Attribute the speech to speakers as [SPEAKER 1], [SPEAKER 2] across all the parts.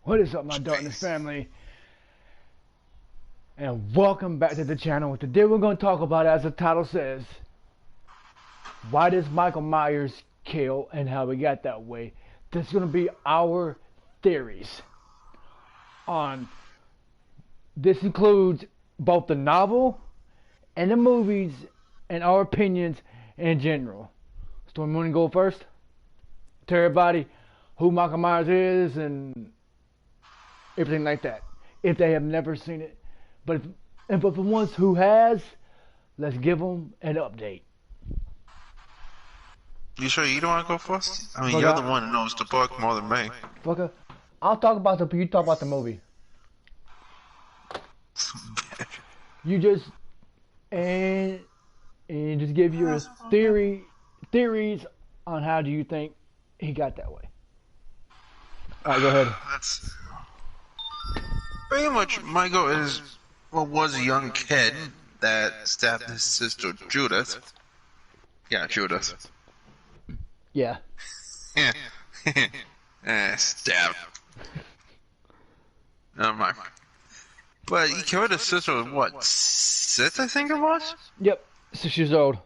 [SPEAKER 1] What is up, my Darkness family? And welcome back to the channel. Today we're going to talk about, as the title says, why does Michael Myers kill and how we got that way. This is going to be our theories on. This includes both the novel and the movies and our opinions in general. Storm, you want to go first? Tell everybody who Michael Myers is and everything like that, if they have never seen it. But for the ones who has, let's give them an update.
[SPEAKER 2] You sure you don't want to go first? I mean,
[SPEAKER 1] Fucker,
[SPEAKER 2] you're the one that knows the book more than me.
[SPEAKER 1] Fucker, I'll talk about you talk about the movie. You just and just give your theories on how do you think he got that way. All right, go ahead.
[SPEAKER 2] That's pretty much Michael was a young kid that stabbed his sister Judith. Yeah, Judith.
[SPEAKER 1] Yeah.
[SPEAKER 2] Stab. Never mind. But he killed his sister at what, 6, I think it was?
[SPEAKER 1] Yep. 6 years old.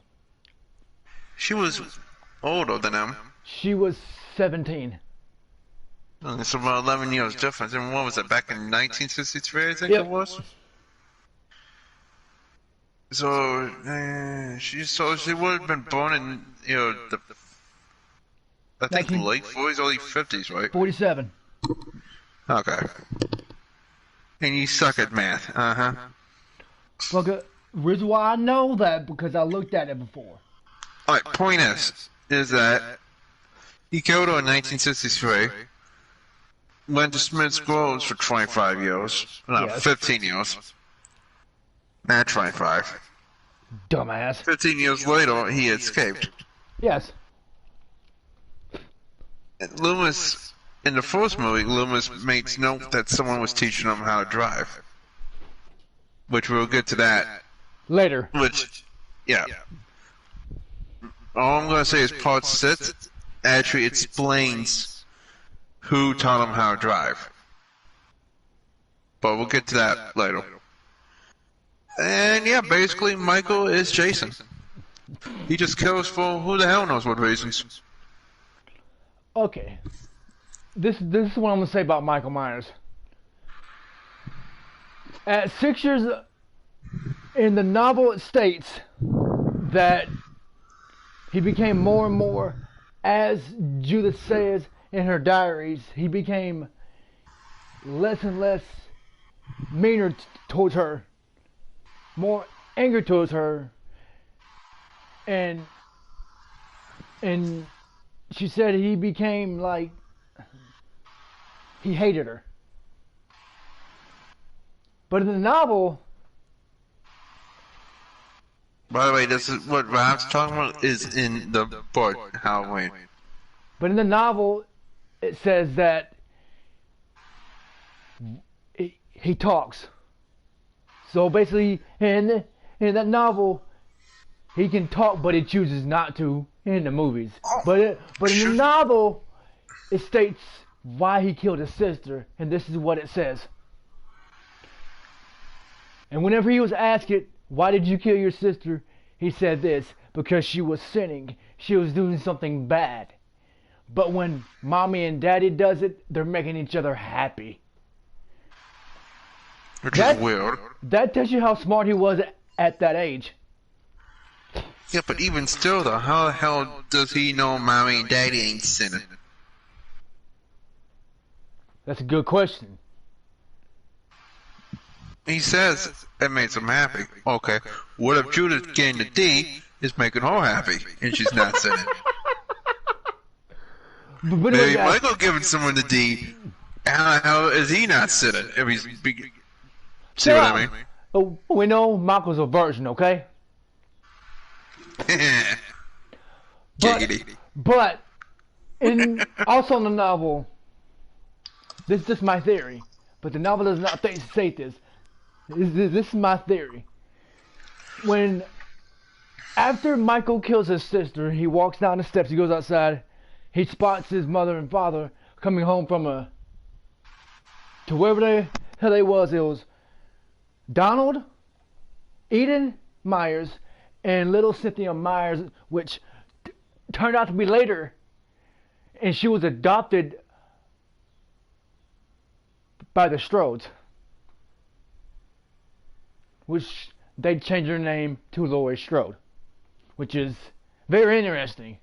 [SPEAKER 2] She was older than him.
[SPEAKER 1] She was 17.
[SPEAKER 2] It's about 11 years difference. And what was it, back in 1963, I think
[SPEAKER 1] Yep.
[SPEAKER 2] it was? So, she would have been born in, I think
[SPEAKER 1] 19
[SPEAKER 2] late 40s, early 50s, right?
[SPEAKER 1] 47.
[SPEAKER 2] Okay. And you suck at math, uh-huh.
[SPEAKER 1] Fucker, reason why I know that because I looked at it before.
[SPEAKER 2] Alright, point is that he killed her in 1963, went to Smith's Groves for 25 years, no,
[SPEAKER 1] Yes.
[SPEAKER 2] 15 years, not 25.
[SPEAKER 1] Dumbass.
[SPEAKER 2] 15 years later, he escaped.
[SPEAKER 1] Yes.
[SPEAKER 2] And Loomis, in the first movie, Loomis makes note that someone was teaching him how to drive. Which we'll get to that.
[SPEAKER 1] Later.
[SPEAKER 2] Which, yeah. All I'm going to say is part 6 actually explains who taught him how to drive. But we'll get to that later. And yeah, basically Michael is Jason. He just kills for who the hell knows what reasons.
[SPEAKER 1] Okay. This is what I'm gonna say about Michael Myers. At 6 years in the novel, it states that he became more and more, as Judith says in her diaries, he became less and less meaner towards her, more anger towards her, and she said he became like he hated her. But in the novel,
[SPEAKER 2] By the way, this is what Rob's talking about is in the book, Halloween.
[SPEAKER 1] but in the novel, it says that he talks. So basically, in that novel, he can talk, but he chooses not to in the movies. But in the novel, it states why he killed his sister, and this is what it says. And whenever he was asked it, why did you kill your sister? He said this, because she was sinning. She was doing something bad. But when mommy and daddy does it, they're making each other happy.
[SPEAKER 2] Which is weird.
[SPEAKER 1] That tells you how smart he was at that age.
[SPEAKER 2] Yeah, but even still though, how the hell does he know mommy and daddy ain't sinning?
[SPEAKER 1] That's a good question.
[SPEAKER 2] He says it makes him happy. Okay, what if Judith getting the D is making her happy and she's not sinning?
[SPEAKER 1] But
[SPEAKER 2] Maybe
[SPEAKER 1] anyway,
[SPEAKER 2] Michael giving someone the D, how the hell is he not sinning? If he's see what I mean?
[SPEAKER 1] Oh, we know Michael's a virgin, okay?
[SPEAKER 2] Giggity.
[SPEAKER 1] But also in the novel, this is just my theory, but the novel does not state this. This is my theory. When after Michael kills his sister, he walks down the steps, he goes outside, he spots his mother and father coming home from a to wherever the hell they was. It was Donald, Eden Myers, and little Cynthia Myers, which turned out to be later, and she was adopted by the Strodes, which they changed her name to Laurie Strode, which is very interesting.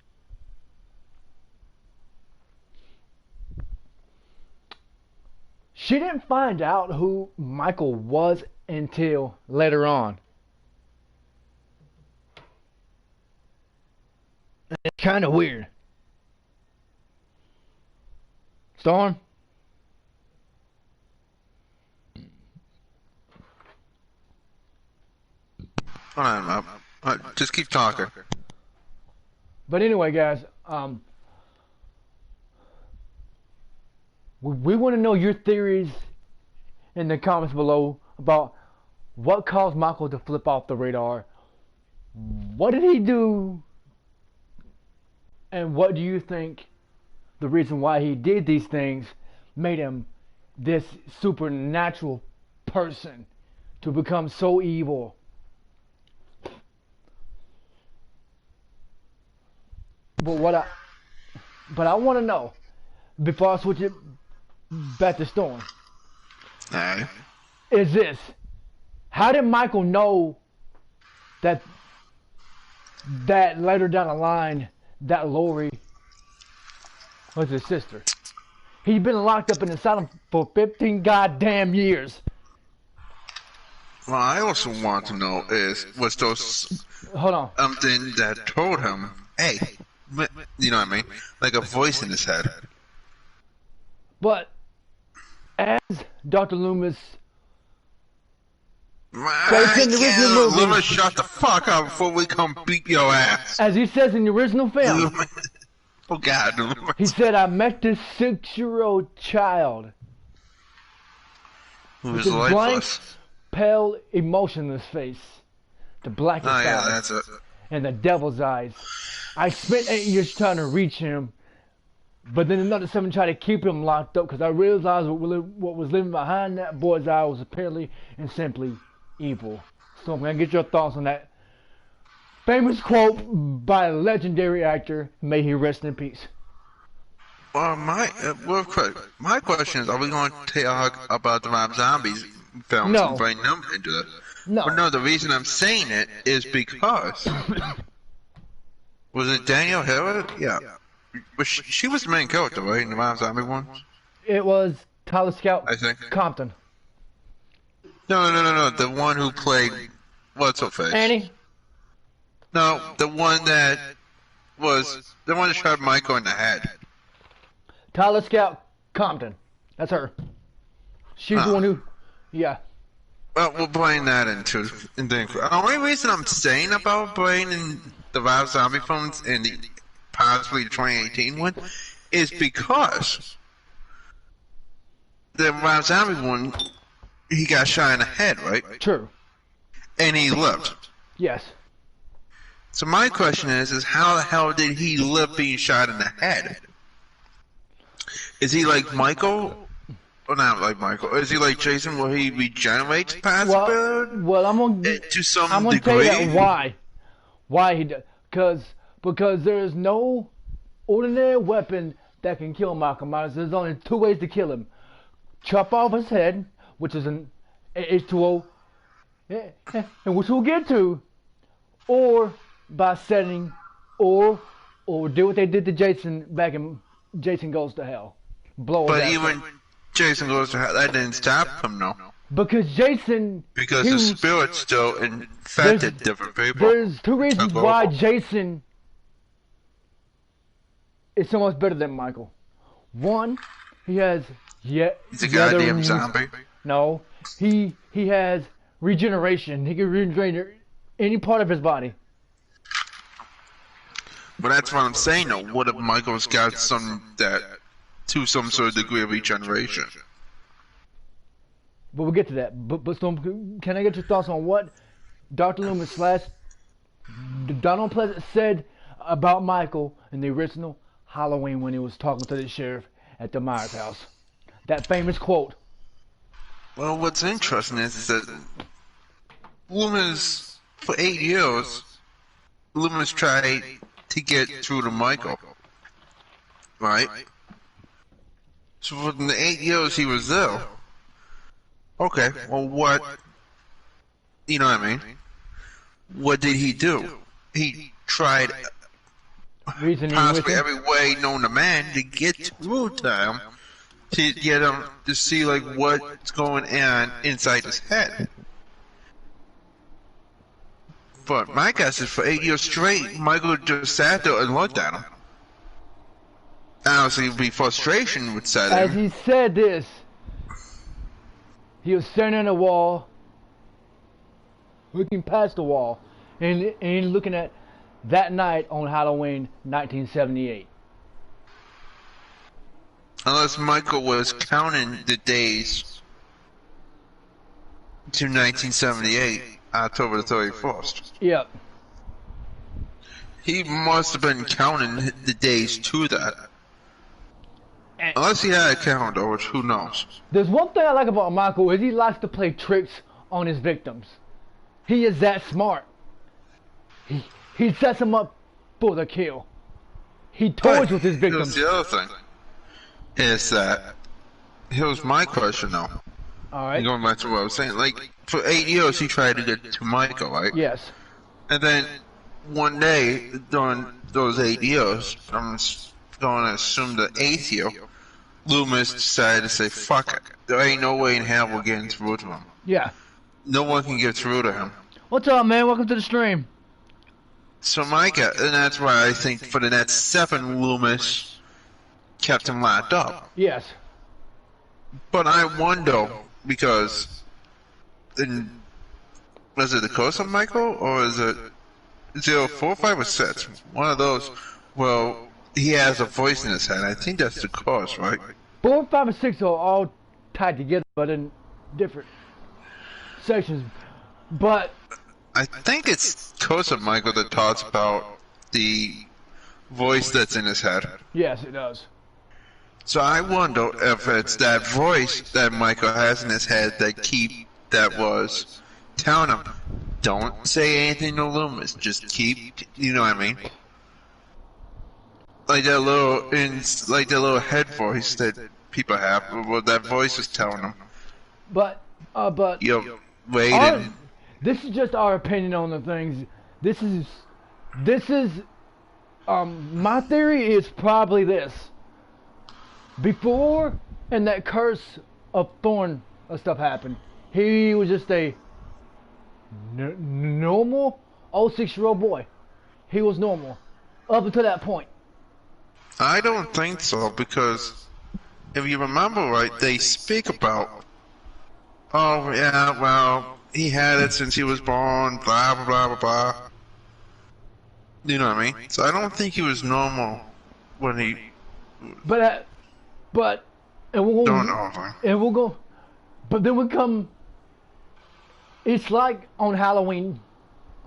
[SPEAKER 1] She didn't find out who Michael was until later on. It's kind of weird. Storm?
[SPEAKER 2] Hold on, just keep talking.
[SPEAKER 1] But anyway, guys, we want to know your theories in the comments below about what caused Michael to flip off the radar. What did he do? And what do you think the reason why he did these things made him this supernatural person to become so evil? But I want to know, before I switch it back to Storm,
[SPEAKER 2] Alright.
[SPEAKER 1] is this: how did Michael know that later down the line that Laurie was his sister? He'd been locked up in the asylum for 15 goddamn years.
[SPEAKER 2] What I also want to know is, was those
[SPEAKER 1] Hold on.
[SPEAKER 2] something that told him, hey, you know what I mean? Like a voice in his head.
[SPEAKER 1] But as Dr. Loomis
[SPEAKER 2] I
[SPEAKER 1] in the original
[SPEAKER 2] can't
[SPEAKER 1] movie-
[SPEAKER 2] Loomis, shut the fuck up before we come beat your ass.
[SPEAKER 1] as he says in the original film,
[SPEAKER 2] Loomis. Oh God, Loomis.
[SPEAKER 1] he said, I met this 6-year-old child
[SPEAKER 2] Who
[SPEAKER 1] with
[SPEAKER 2] was
[SPEAKER 1] this blank,
[SPEAKER 2] lifeless.
[SPEAKER 1] pale, emotionless face, the blackest
[SPEAKER 2] Oh yeah,
[SPEAKER 1] eyes,
[SPEAKER 2] that's it.
[SPEAKER 1] and the devil's eyes. I spent 8 years trying to reach him, but then another 7 tried to keep him locked up because I realized what was living behind that boy's eye was apparently and simply evil. So I'm going to get your thoughts on that famous quote by a legendary actor. May he rest in peace.
[SPEAKER 2] Well, real quick, my question is, are we going to talk about the Rob Zombies films
[SPEAKER 1] No.
[SPEAKER 2] and bring them into this?
[SPEAKER 1] No.
[SPEAKER 2] Well, no, the reason I'm saying it is because was it Danielle Hillard? Yeah. But she was the main character, right, in the Rob Zombie ones?
[SPEAKER 1] It was Tyler Scout
[SPEAKER 2] I think.
[SPEAKER 1] Compton.
[SPEAKER 2] No. The one who played what's her face?
[SPEAKER 1] Annie?
[SPEAKER 2] No, the one that shot Michael in the head.
[SPEAKER 1] Tyler Scout Compton. That's her. She's the one who, yeah.
[SPEAKER 2] Well, we'll bring that into. The only reason I'm saying about bringing the Rob Zombie films and possibly the 2018 one is because the Rob Zombie one, he got shot in the head, right?
[SPEAKER 1] True.
[SPEAKER 2] And he lived.
[SPEAKER 1] Yes.
[SPEAKER 2] So my question is how the hell did he live being shot in the head? Is he like Michael? Or not like Michael. Is he like Jason where he regenerates past
[SPEAKER 1] Well, I'm gonna
[SPEAKER 2] to some
[SPEAKER 1] tell you
[SPEAKER 2] degree?
[SPEAKER 1] that why he does, because there is no ordinary weapon that can kill Michael Myers. There's only 2 ways to kill him: chop off his head, which is an H2O, and which we'll get to, or by setting, or do what they did to Jason back in Jason Goes to Hell, blow.
[SPEAKER 2] But even Jason Goes to Hell, that didn't stop him, no.
[SPEAKER 1] because Jason,
[SPEAKER 2] Because
[SPEAKER 1] he
[SPEAKER 2] the
[SPEAKER 1] was-
[SPEAKER 2] spirit still infected different people.
[SPEAKER 1] There's 2 reasons
[SPEAKER 2] Took
[SPEAKER 1] why
[SPEAKER 2] over.
[SPEAKER 1] Jason is so much better than Michael. One, he has
[SPEAKER 2] He's a goddamn zombie.
[SPEAKER 1] No, he has regeneration. He can regenerate any part of his body.
[SPEAKER 2] But that's what I'm saying though. What if Michael's got some sort of degree of regeneration?
[SPEAKER 1] But we'll get to that. But Storm, can I get your thoughts on what Dr. Loomis / Donald Pleasant said about Michael in the original Halloween when he was talking to the sheriff at the Myers house? That famous quote.
[SPEAKER 2] Well, what's interesting is that Loomis, for 8 years, Loomis tried to get through to Michael, right? So for the 8 years he was there, okay, well what, you know what I mean? What did he do? He tried
[SPEAKER 1] Reasoning with
[SPEAKER 2] possibly
[SPEAKER 1] him.
[SPEAKER 2] every way known to man to get through to him, to get him to see like what's going on inside his head. But my guess is for 8 years straight, Michael just sat there and looked at him. Honestly, it'd be frustration would set
[SPEAKER 1] As
[SPEAKER 2] in.
[SPEAKER 1] he said this, he was standing on the wall, looking past the wall, and looking at that night on Halloween 1978.
[SPEAKER 2] Unless Michael was counting the days to 1978, October the 31st.
[SPEAKER 1] Yep.
[SPEAKER 2] He must have been counting the days to that.
[SPEAKER 1] And
[SPEAKER 2] Unless he had a calendar, which who knows.
[SPEAKER 1] there's one thing I like about Michael is he likes to play tricks on his victims. He is that smart. He sets them up for the kill. He toys with his
[SPEAKER 2] Here's
[SPEAKER 1] victims.
[SPEAKER 2] the other thing. Is that, here's my question though.
[SPEAKER 1] All right.
[SPEAKER 2] Going back to what I was saying, like, for 8 years he tried to get to Michael, right?
[SPEAKER 1] Yes.
[SPEAKER 2] And then, one day, during those 8 years, I'm going to assume the 8th year, Loomis decided to say, fuck it. There ain't no way in hell we're getting through to him.
[SPEAKER 1] Yeah.
[SPEAKER 2] No one can get through to him.
[SPEAKER 1] What's up, man? Welcome to the stream.
[SPEAKER 2] So my guess, and that's why I think for the next 7, Loomis kept him locked up.
[SPEAKER 1] Yes.
[SPEAKER 2] But I wonder, because, was it the curse of Michael, or is it 0, 4, 5, or 6? One of those. Well, he has a voice in his head. I think that's the curse, right?
[SPEAKER 1] 4, 5, and 6 are all tied together, but in different sections. But
[SPEAKER 2] I think it's curse of Michael that talks about the voice that's in his head.
[SPEAKER 1] yes, it does.
[SPEAKER 2] So I wonder if it's that voice that Michael has in his head that was telling him, don't say anything to Loomis, just keep, you know what I mean? Like that little head voice that people have, well, that voice is telling them,
[SPEAKER 1] But
[SPEAKER 2] yo, wait,
[SPEAKER 1] our, this is just our opinion on the things. This is my theory is probably this. Before and that curse of Thorn stuff happened, he was just a normal 6-year-old boy. He was normal up until that point.
[SPEAKER 2] I don't think so, because if you remember right, they speak about, oh yeah, well, he had it since he was born, blah blah blah blah blah. You know what I mean? So I don't think he was normal when he.
[SPEAKER 1] But and we'll
[SPEAKER 2] Don't know.
[SPEAKER 1] and we'll go. But then we come. It's like on Halloween.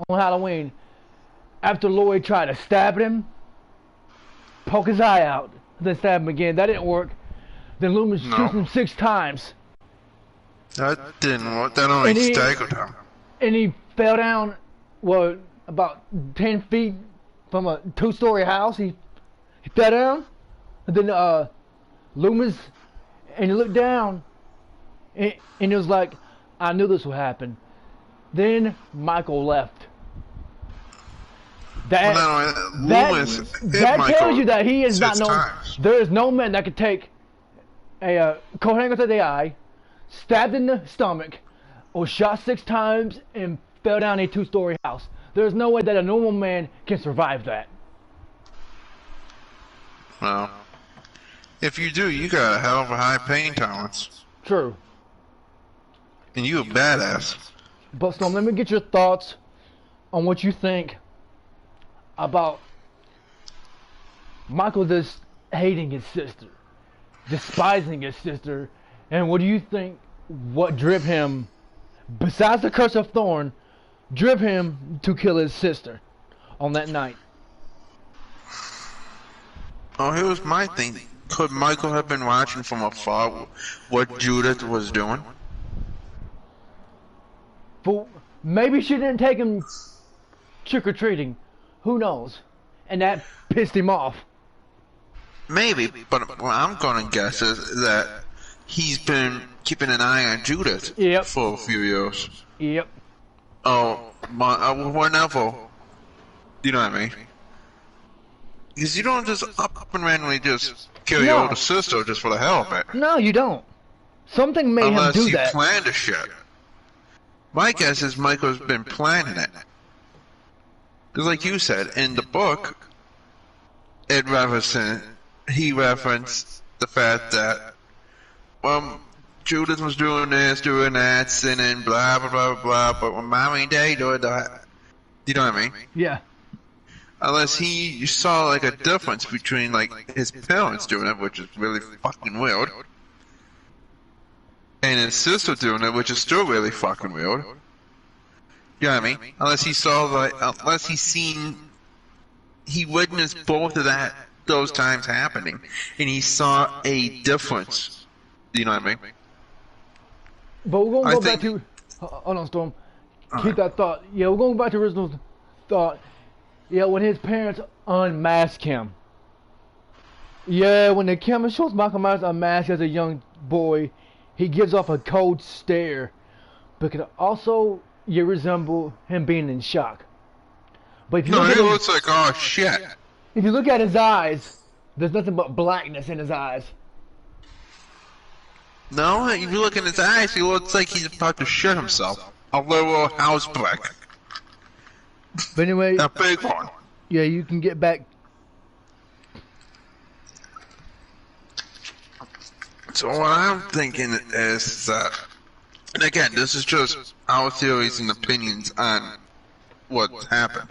[SPEAKER 1] On Halloween, after Lloyd tried to stab him, poke his eye out, then stab him again. That didn't work. Then Loomis shoots him 6 times,
[SPEAKER 2] That didn't work. That only
[SPEAKER 1] And he-
[SPEAKER 2] staggered him.
[SPEAKER 1] and he fell down. Well, about 10 feet from a 2-story house. He fell down, and then Loomis, and he looked down, and it was like, I knew this would happen. Then Michael left. That
[SPEAKER 2] Well, no,
[SPEAKER 1] that,
[SPEAKER 2] Loomis hit
[SPEAKER 1] that
[SPEAKER 2] Michael
[SPEAKER 1] tells you that he is
[SPEAKER 2] 6
[SPEAKER 1] not known.
[SPEAKER 2] times.
[SPEAKER 1] There is no man that could take a coat hanger to the eye, stabbed in the stomach, or shot 6 times and fell down a 2-story house. There's no way that a normal man can survive that.
[SPEAKER 2] Well, if you do, you got a hell of a high pain tolerance,
[SPEAKER 1] True.
[SPEAKER 2] and you a badass.
[SPEAKER 1] But Storm, let me get your thoughts on what you think about Michael just hating his sister, despising his sister, and what do you think what drove him, besides the curse of Thorn, drove him to kill his sister on that night?
[SPEAKER 2] Oh, here's my thing. Could Michael have been watching from afar what Judith was doing?
[SPEAKER 1] But maybe she didn't take him trick-or-treating. Who knows? And that pissed him off.
[SPEAKER 2] Maybe, but what I'm gonna guess is that he's been keeping an eye on Judith
[SPEAKER 1] Yep.
[SPEAKER 2] for a few years.
[SPEAKER 1] Yep.
[SPEAKER 2] Oh, whenever. You know what I mean? Because you don't just up and randomly just kill your
[SPEAKER 1] No.
[SPEAKER 2] older sister just for the hell of it.
[SPEAKER 1] No, you don't. Something made
[SPEAKER 2] Unless
[SPEAKER 1] him do
[SPEAKER 2] you
[SPEAKER 1] that.
[SPEAKER 2] planned the shit. My guess is Michael's been planning it. Because like you said, in the book, he referenced the fact that, well, Judith was doing this, doing that, sinning, blah, blah, blah, blah, but when Mommy and Daddy do that, you know what I mean?
[SPEAKER 1] Yeah.
[SPEAKER 2] Unless he saw like a difference between like his parents doing it, which is really fucking weird, and his sister doing it, which is still really fucking weird. You know what I mean? Unless he saw like, unless he witnessed both of those times happening, and he saw a difference. You know what I mean?
[SPEAKER 1] But we're gonna
[SPEAKER 2] I
[SPEAKER 1] go back
[SPEAKER 2] think-
[SPEAKER 1] to. Hold on, Storm. Keep that thought. Yeah, we're going back to original thought. Yeah, when his parents unmask him. Yeah, when the camera shows Michael Myers unmasked as a young boy, he gives off a cold stare. But could also you resemble him being in shock. But if you
[SPEAKER 2] No,
[SPEAKER 1] look
[SPEAKER 2] he
[SPEAKER 1] at him,
[SPEAKER 2] looks like, oh shit.
[SPEAKER 1] if you look at his eyes, there's nothing but blackness in his eyes.
[SPEAKER 2] No, if you look in his eyes, he looks like he's about to shit himself. A little housebreak.
[SPEAKER 1] But anyway,
[SPEAKER 2] A big one.
[SPEAKER 1] yeah, you can get back.
[SPEAKER 2] So what I'm thinking is that, and again, this is just our theories and opinions on what happened.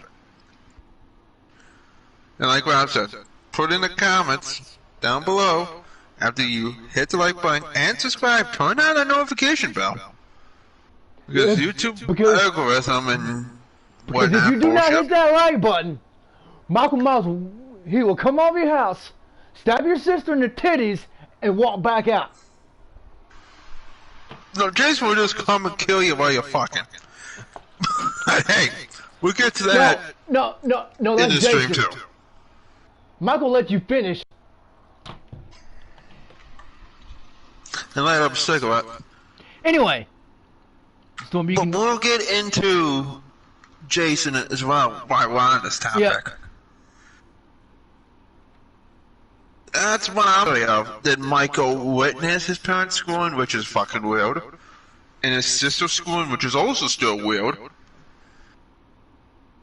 [SPEAKER 2] And like Rob said, put in the comments down below after you hit the like button and subscribe. Turn on the notification bell. Because YouTube algorithm and
[SPEAKER 1] Because
[SPEAKER 2] whatnot
[SPEAKER 1] if you do not hit
[SPEAKER 2] bullshit.
[SPEAKER 1] that like button, Michael Myers, he will come over your house, stab your sister in the titties, and walk back out.
[SPEAKER 2] No, Jason will just come and kill you while you're fucking. Hey, we'll get to that
[SPEAKER 1] No,
[SPEAKER 2] in
[SPEAKER 1] that's
[SPEAKER 2] the stream
[SPEAKER 1] Jason.
[SPEAKER 2] too.
[SPEAKER 1] Michael let you finish.
[SPEAKER 2] And light up a cigarette.
[SPEAKER 1] Anyway, Storm, you
[SPEAKER 2] But
[SPEAKER 1] can.
[SPEAKER 2] we'll get into Jason as well while we're on this topic.
[SPEAKER 1] Yeah.
[SPEAKER 2] That's what I'm afraid of. Did Michael witness his parents schooling, which is fucking weird, and his sister schooling, which is also still weird.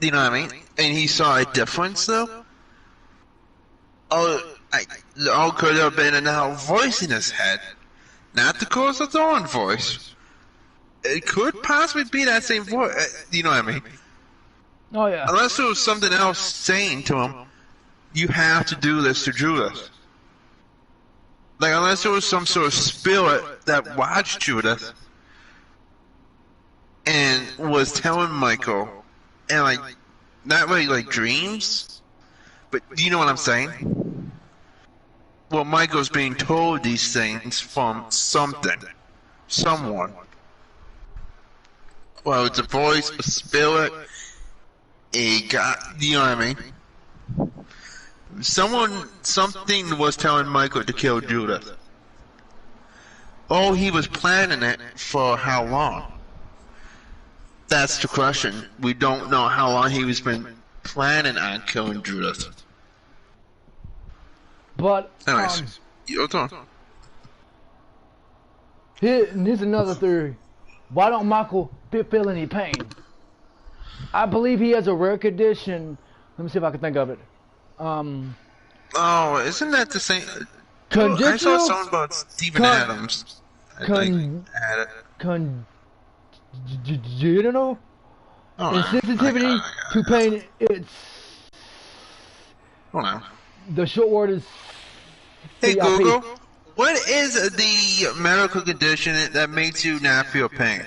[SPEAKER 2] You know what I mean? And he saw a difference though. All could have been a voice in his head, not the Course Thorn voice. It could possibly be that same voice. You know what I mean?
[SPEAKER 1] Oh yeah.
[SPEAKER 2] Unless there was something else saying to him, you have to do this to Judith. Like, unless there was some sort of spirit that watched Judith and was telling Michael, and like, not really like dreams, but you know what I'm saying? Well, Michael's being told these things from something, someone. Well, it's a voice, a spirit, a god, you know what I mean? Something was telling Michael to kill Judith. Oh, he was planning it for how long? That's the question. We don't know how long he was been planning on killing Judith.
[SPEAKER 1] But
[SPEAKER 2] Anyways, your turn.
[SPEAKER 1] here's another theory. Why don't Michael feel any pain? I believe he has a rare condition. Let me see if I can think of it.
[SPEAKER 2] Oh, isn't that the same? I
[SPEAKER 1] Congenital
[SPEAKER 2] saw something about Stephen Adams. I think had it.
[SPEAKER 1] congenital
[SPEAKER 2] Oh,
[SPEAKER 1] insensitivity to pain. It's
[SPEAKER 2] Hold on.
[SPEAKER 1] the short word is
[SPEAKER 2] Hey
[SPEAKER 1] CIP.
[SPEAKER 2] Google, what is the medical condition that makes you not feel pain?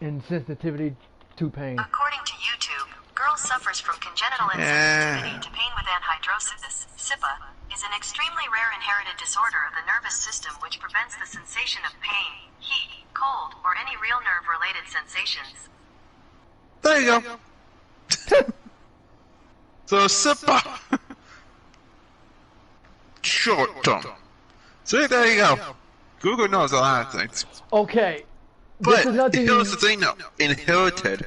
[SPEAKER 1] Insensitivity to pain.
[SPEAKER 3] According to YouTube, girl suffers from congenital insensitivity to pain with anhidrosis, SIPA, is an extremely rare inherited disorder of the nervous system which prevents the sensation of pain, heat, cold, or any real nerve-related sensations.
[SPEAKER 2] There you go. So SIPA. Short term. See, there you go. Google knows a lot of things.
[SPEAKER 1] Okay.
[SPEAKER 2] But
[SPEAKER 1] This is nothing.
[SPEAKER 2] here's the thing, though. Inherited,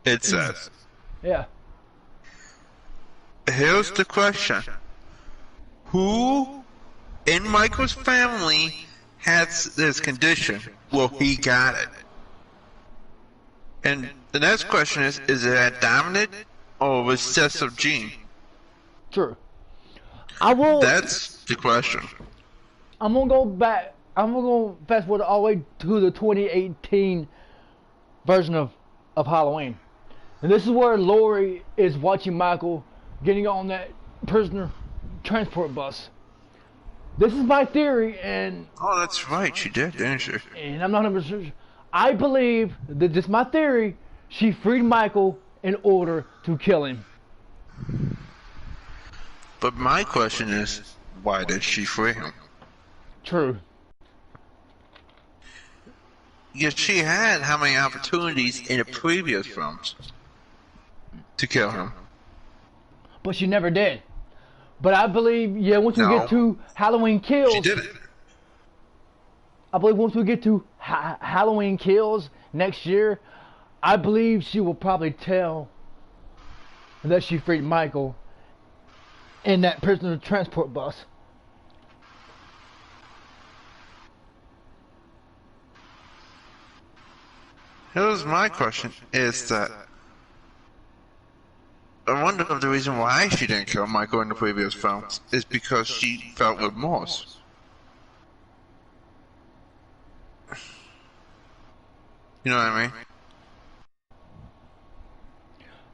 [SPEAKER 2] it says.
[SPEAKER 1] Yeah.
[SPEAKER 2] Here's the question. Who in Michael's family has this condition? Well, he got it. And the next question is it a dominant or recessive gene?
[SPEAKER 1] True. I will.
[SPEAKER 2] That's the question.
[SPEAKER 1] I'm gonna go back. I'm gonna go fast forward all the way to the 2018 version of Halloween, and this is where Laurie is watching Michael getting on that prisoner transport bus. This is my theory, and
[SPEAKER 2] Oh, that's right. She did, didn't she?
[SPEAKER 1] I'm not 100% sure. I believe that this is my theory. She freed Michael in order to kill him.
[SPEAKER 2] But my question is, why did she free him?
[SPEAKER 1] True.
[SPEAKER 2] Because she had how many opportunities in the previous films to kill him?
[SPEAKER 1] But she never did. But I believe, yeah, once we
[SPEAKER 2] No.
[SPEAKER 1] get to Halloween Kills,
[SPEAKER 2] She did it.
[SPEAKER 1] I believe once we get to Halloween Kills next year, I believe she will probably tell that she freed Michael in that prisoner transport bus.
[SPEAKER 2] Here's my question: is that I wonder if the reason why she didn't kill Michael in the previous films is because she felt remorse. You know what I mean?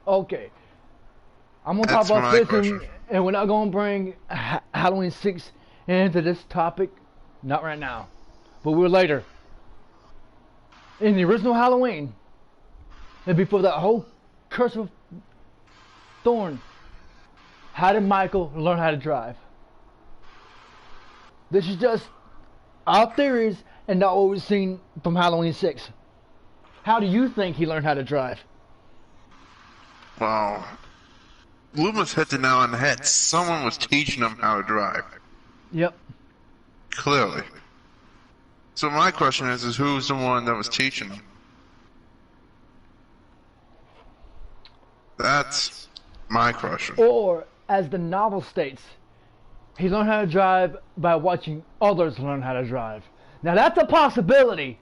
[SPEAKER 1] Okay. I'm going to
[SPEAKER 2] That's
[SPEAKER 1] talk about
[SPEAKER 2] my
[SPEAKER 1] this,
[SPEAKER 2] question.
[SPEAKER 1] and we're not going to bring Halloween 6 into this topic. Not right now. But we'll later. In the original Halloween, and before that whole Curse of Thorn, how did Michael learn how to drive? This is just our theories and not what we've seen from Halloween 6. How do you think he learned how to drive?
[SPEAKER 2] Well, Loomis hit the nail on the head. Someone was teaching him how to drive.
[SPEAKER 1] Yep.
[SPEAKER 2] Clearly. So my question is who's the one that was teaching him? That's my question.
[SPEAKER 1] Or, as the novel states, he learned how to drive by watching others learn how to drive. Now that's a possibility,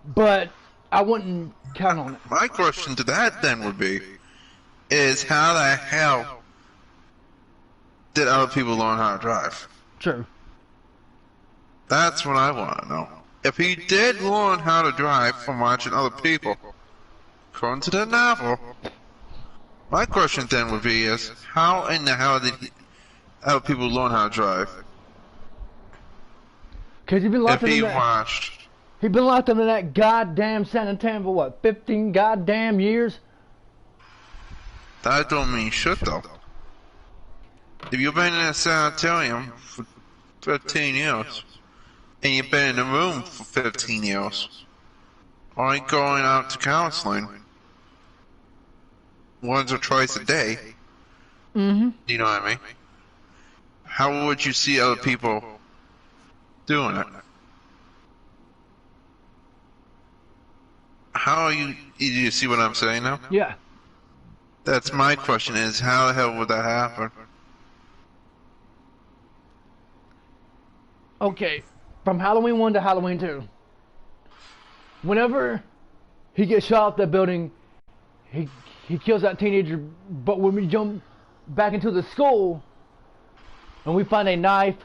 [SPEAKER 1] but I wouldn't count on it.
[SPEAKER 2] My question to that then would be, is how the hell did other people learn how to drive?
[SPEAKER 1] True.
[SPEAKER 2] That's what I want to know. If he did learn how to drive from watching other people, according to the novel, my question then would be is, how in the hell did other people learn how to drive?
[SPEAKER 1] Because he's been
[SPEAKER 2] If
[SPEAKER 1] locked
[SPEAKER 2] he
[SPEAKER 1] in that.
[SPEAKER 2] watched,
[SPEAKER 1] He's been locked in that goddamn San Antonio for what, 15 goddamn years?
[SPEAKER 2] that don't mean shit though. If you've been in a sanitarium for 15 years, and you've been in the room for 15 years, or you going out to counseling once or twice a day,
[SPEAKER 1] Mm-hmm.
[SPEAKER 2] you know what I mean? How would you see other people doing it? How are you see what I'm saying now?
[SPEAKER 1] Yeah.
[SPEAKER 2] That's my question is, how the hell would that happen?
[SPEAKER 1] Okay. From Halloween 1 to Halloween 2. Whenever he gets shot out that building, he kills that teenager, but when we jump back into the school and we find a knife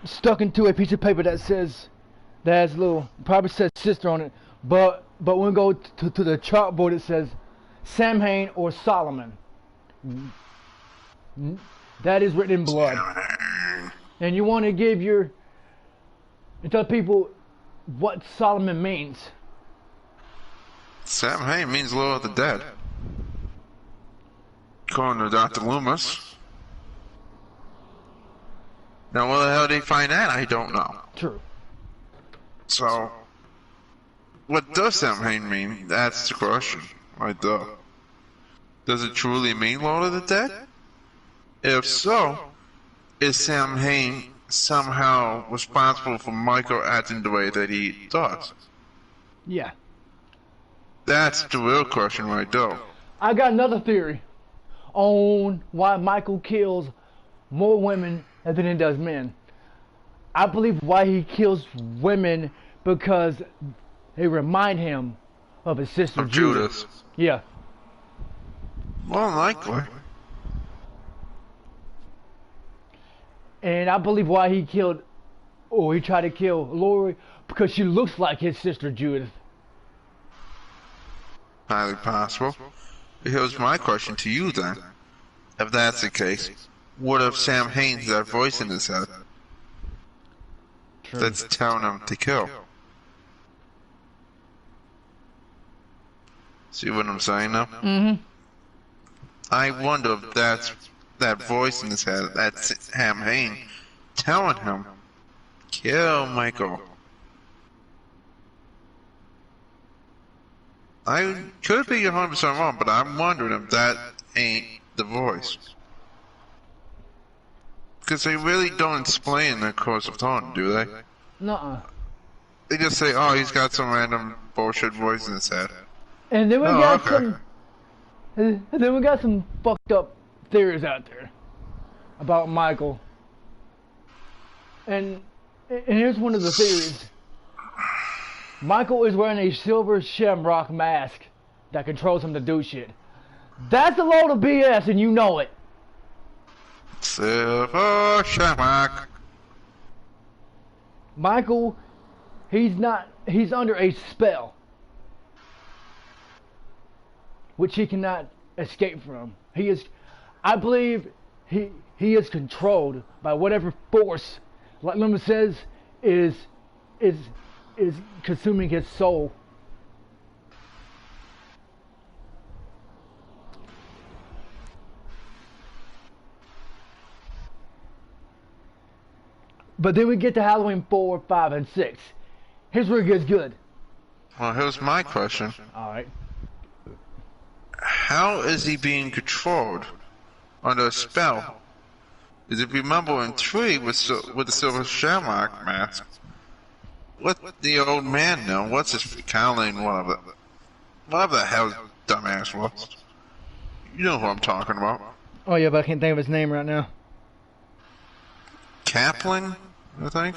[SPEAKER 1] stuck into a piece of paper that says, that has a little, probably says sister on it, but when we go to the chalkboard it says Samhain or Solomon. That is written in blood. And you want to give and tell people what Solomon means.
[SPEAKER 2] Samhain means Lord of the Dead. According to Dr. Loomis. Now, where the hell did he find that? I don't know.
[SPEAKER 1] True.
[SPEAKER 2] So, what does Samhain mean? That's the question. Right there. Does it truly mean Lord of the Dead? If so, is Samhain somehow responsible for Michael acting the way that he does?
[SPEAKER 1] Yeah.
[SPEAKER 2] That's the real question right there.
[SPEAKER 1] I got another theory on why Michael kills more women than he does men. I believe why he kills women because they remind him of his sister
[SPEAKER 2] Of
[SPEAKER 1] Judith.
[SPEAKER 2] Judas.
[SPEAKER 1] Yeah.
[SPEAKER 2] Well, likely.
[SPEAKER 1] And I believe why he killed, or he tried to kill Lori, because she looks like his sister Judith.
[SPEAKER 2] Highly possible. Here's my question to you then. If that's the case, what if Sam Haines that voice in his head
[SPEAKER 1] True.
[SPEAKER 2] that's telling him to kill? See what I'm saying now?
[SPEAKER 1] Mm-hmm.
[SPEAKER 2] I wonder if that's that voice in his head, that's Sam Haines telling him, kill Michael. I could be 100% wrong, but I'm wondering if that ain't the voice. Because they really don't explain the course of time, do they?
[SPEAKER 1] Nuh-uh.
[SPEAKER 2] They just say, oh, he's got some random bullshit voice in his head.
[SPEAKER 1] And then we
[SPEAKER 2] Oh,
[SPEAKER 1] got
[SPEAKER 2] okay.
[SPEAKER 1] some. And then we got some fucked up theories out there about Michael. And here's one of the theories. Michael is wearing a silver shamrock mask that controls him to do shit. That's a load of BS, and you know it.
[SPEAKER 2] Silver Shamrock.
[SPEAKER 1] Michael, he's under a spell, which he cannot escape from. I believe he is controlled by whatever force, like Lemon says, is consuming his soul. But then we get to Halloween 4, 5, and 6. Here's where it gets good.
[SPEAKER 2] Well, here's my question.
[SPEAKER 1] Alright.
[SPEAKER 2] How is he being controlled under a spell? Because if you remember in 3 with the Silver Shamrock mask, what the old man know? What's his Colin, whatever the hell dumbass was? You know who I'm talking about.
[SPEAKER 1] Oh yeah, but I can't think of his name right now.
[SPEAKER 2] Kaplan, I think.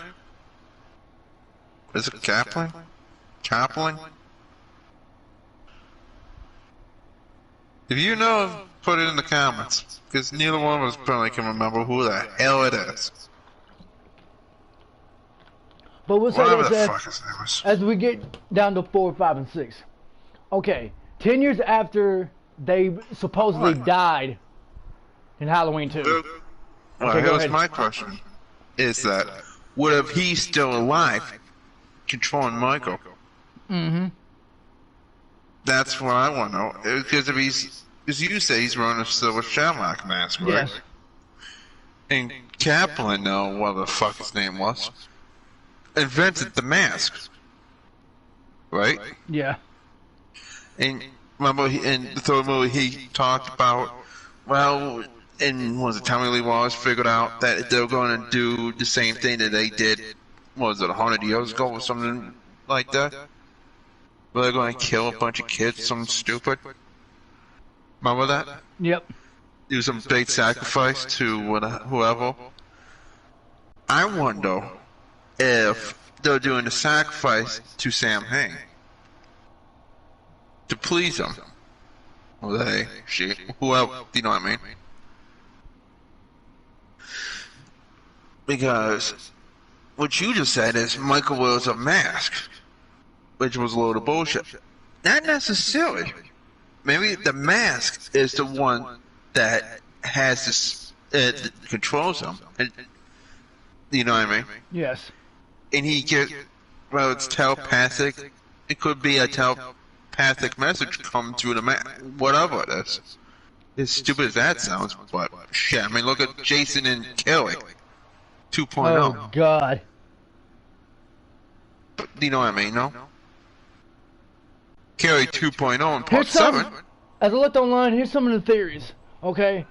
[SPEAKER 2] Is it Kaplan? Kaplan? If you know, put it in the comments, because neither one of us probably can remember who the hell it is.
[SPEAKER 1] But we'll say
[SPEAKER 2] Whatever the
[SPEAKER 1] this
[SPEAKER 2] fuck his name is.
[SPEAKER 1] as we get down to 4, 5, and 6. Okay, 10 years after they supposedly died in Halloween 2.
[SPEAKER 2] Well,
[SPEAKER 1] Okay, go
[SPEAKER 2] here's
[SPEAKER 1] ahead.
[SPEAKER 2] my question. Is that, what if he's still alive, controlling Michael?
[SPEAKER 1] Mm-hmm.
[SPEAKER 2] That's what I want to know. Because if he's, as you say, he's wearing a Silver Shamrock mask, right?
[SPEAKER 1] Yes.
[SPEAKER 2] And Kaplan, whatever the fuck his name was, invented the mask, right?
[SPEAKER 1] Yeah.
[SPEAKER 2] And remember, in the third movie, he talked about, well, and was it Tommy Lee Wallace figured out that they were going to do the same thing that they did, what was it, 100 years ago or something like that? Where they're going to kill a bunch of kids, something stupid. Remember that?
[SPEAKER 1] Yep.
[SPEAKER 2] Do some big sacrifice to whoever. I wonder if they're doing the sacrifice to Sam Hain to please him. Or they, she, whoever, you know what I mean? Because what you just said is Michael wears a mask, which was a load of bullshit. Not necessarily. Maybe the mask is the one that has this, that controls him. And, you know what I mean?
[SPEAKER 1] Yes.
[SPEAKER 2] And he gets, well, it's telepathic. It could be a telepathic message come through the whatever it is. As stupid as that sounds, but shit, I mean, look at Jason and Kelly 2.0.
[SPEAKER 1] Oh God.
[SPEAKER 2] But you know what I mean, no? Carrie 2.0 and Part
[SPEAKER 1] Here's
[SPEAKER 2] 7.
[SPEAKER 1] some, as I looked online, here's some of the theories, okay?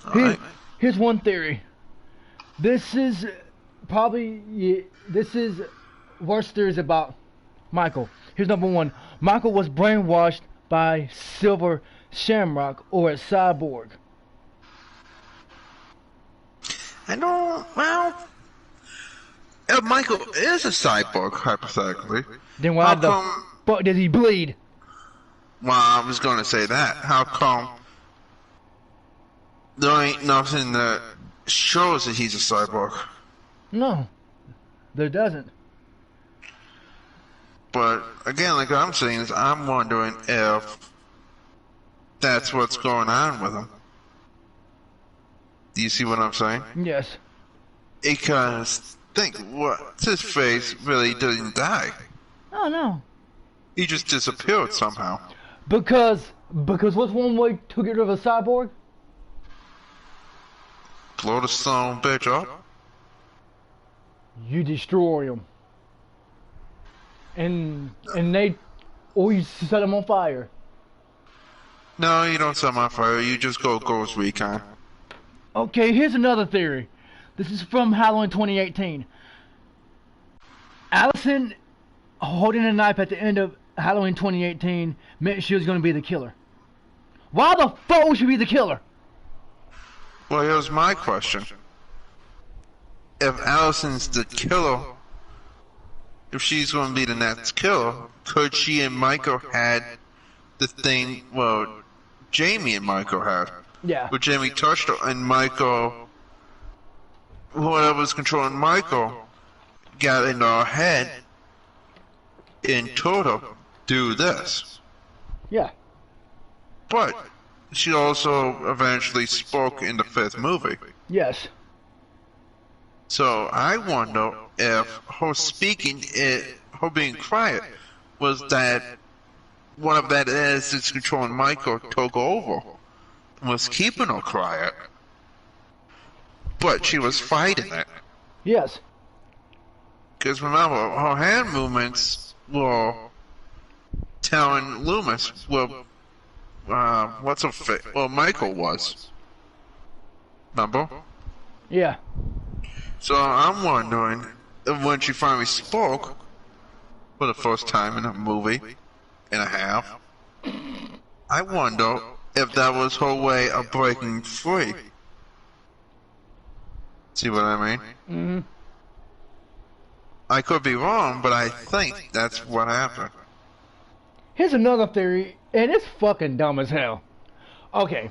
[SPEAKER 2] Alright.
[SPEAKER 1] Here's one theory. This is worst theories about Michael. Here's number one. Michael was brainwashed by Silver Shamrock or a cyborg.
[SPEAKER 2] Well, if Michael is a cyborg, hypothetically,
[SPEAKER 1] Then why
[SPEAKER 2] how
[SPEAKER 1] the
[SPEAKER 2] come,
[SPEAKER 1] fuck did he bleed?
[SPEAKER 2] well, I was going to say that, how come there ain't nothing that shows that he's a cyborg?
[SPEAKER 1] No, there doesn't.
[SPEAKER 2] But, again, like I'm saying, is I'm wondering if that's what's going on with him. Do you see what I'm saying?
[SPEAKER 1] Yes.
[SPEAKER 2] Because, think, what's his face really didn't die.
[SPEAKER 1] Oh no.
[SPEAKER 2] He just disappeared somehow.
[SPEAKER 1] Because what's one way to get rid of a cyborg?
[SPEAKER 2] Blow the son of a bitch up.
[SPEAKER 1] You destroy him. And or you set him on fire.
[SPEAKER 2] No, you don't set him on fire. You just go Ghost Recon.
[SPEAKER 1] Okay, here's another theory. This is from Halloween 2018. Allison holding a knife at the end of Halloween 2018 meant she was going to be the killer. Why the fuck would she be the killer?
[SPEAKER 2] Well, here's my question. If Allison's the killer, if she's going to be the next killer, could she and Michael had the thing, well, Jamie and Michael had.
[SPEAKER 1] Yeah.
[SPEAKER 2] But Jamie touched her, and Michael, whoever was controlling Michael, got into her head and told her, do this.
[SPEAKER 1] Yeah.
[SPEAKER 2] But she also eventually spoke in the 5th movie.
[SPEAKER 1] Yes.
[SPEAKER 2] So I wonder if her speaking, her being quiet, was that one of that entities controlling Michael took over, was keeping her quiet, but she was fighting it.
[SPEAKER 1] Yes.
[SPEAKER 2] Because remember, her hand movements were telling Loomis, well, what's her face? Well, Michael was. Remember?
[SPEAKER 1] Yeah.
[SPEAKER 2] So I'm wondering if when she finally spoke for the first time in a movie and a half, I wonder if that was her way of breaking free. See what I mean?
[SPEAKER 1] Mm-hmm.
[SPEAKER 2] I could be wrong, but I think that's what happened.
[SPEAKER 1] Here's another theory, and it's fucking dumb as hell. Okay.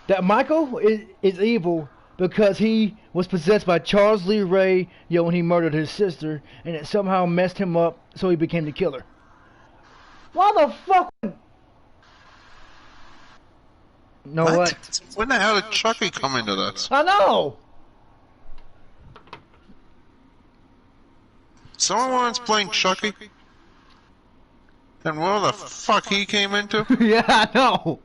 [SPEAKER 1] That Michael is evil because he was possessed by Charles Lee Ray, when he murdered his sister, and it somehow messed him up, so he became the killer. Why the fuck would... Know what?
[SPEAKER 2] When the hell did Chucky come into this?
[SPEAKER 1] I know!
[SPEAKER 2] Someone's playing Chucky? And where the fuck he came into?
[SPEAKER 1] Yeah, I know!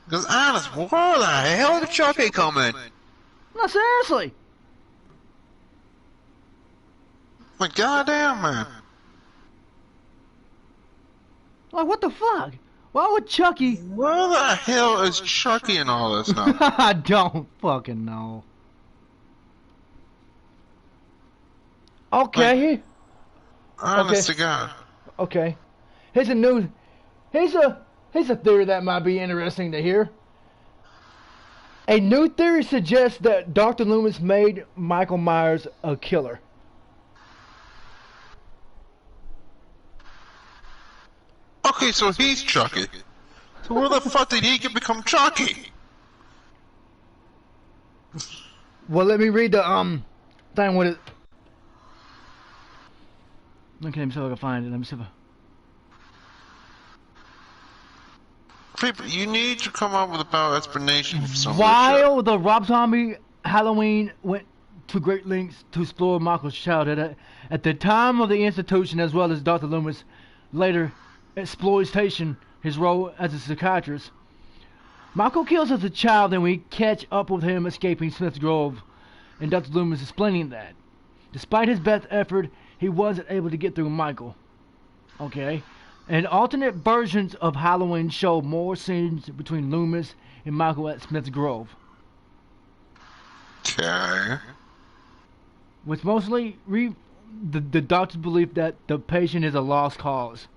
[SPEAKER 2] Because honest, where the hell did Chucky come in?
[SPEAKER 1] No, seriously!
[SPEAKER 2] Like, goddamn, man.
[SPEAKER 1] Like, what the fuck? Why would Chucky...
[SPEAKER 2] Where the hell is Chucky in all this now?
[SPEAKER 1] I don't fucking know. Okay.
[SPEAKER 2] Honest to God.
[SPEAKER 1] Okay. Here's a theory that might be interesting to hear. A new theory suggests that Dr. Loomis made Michael Myers a killer.
[SPEAKER 2] Okay, so he's Chucky. So where the fuck did he become Chucky?
[SPEAKER 1] Well, let me read the thing with it. Okay, let me see if I can find it. Let me see if
[SPEAKER 2] People, you need to come up with a better explanation for some of this
[SPEAKER 1] While the Rob Zombie Halloween went to great lengths to explore Michael's childhood, at the time of the institution, as well as Dr. Loomis' later exploitation, his role as a psychiatrist, Michael kills as a child, and we catch up with him escaping Smith Grove, and Dr. Loomis explaining that, despite his best effort, he wasn't able to get through Michael. Okay? And alternate versions of Halloween show more scenes between Loomis and Michael at Smith's Grove.
[SPEAKER 2] Okay.
[SPEAKER 1] Which mostly the doctors believe that the patient is a lost cause.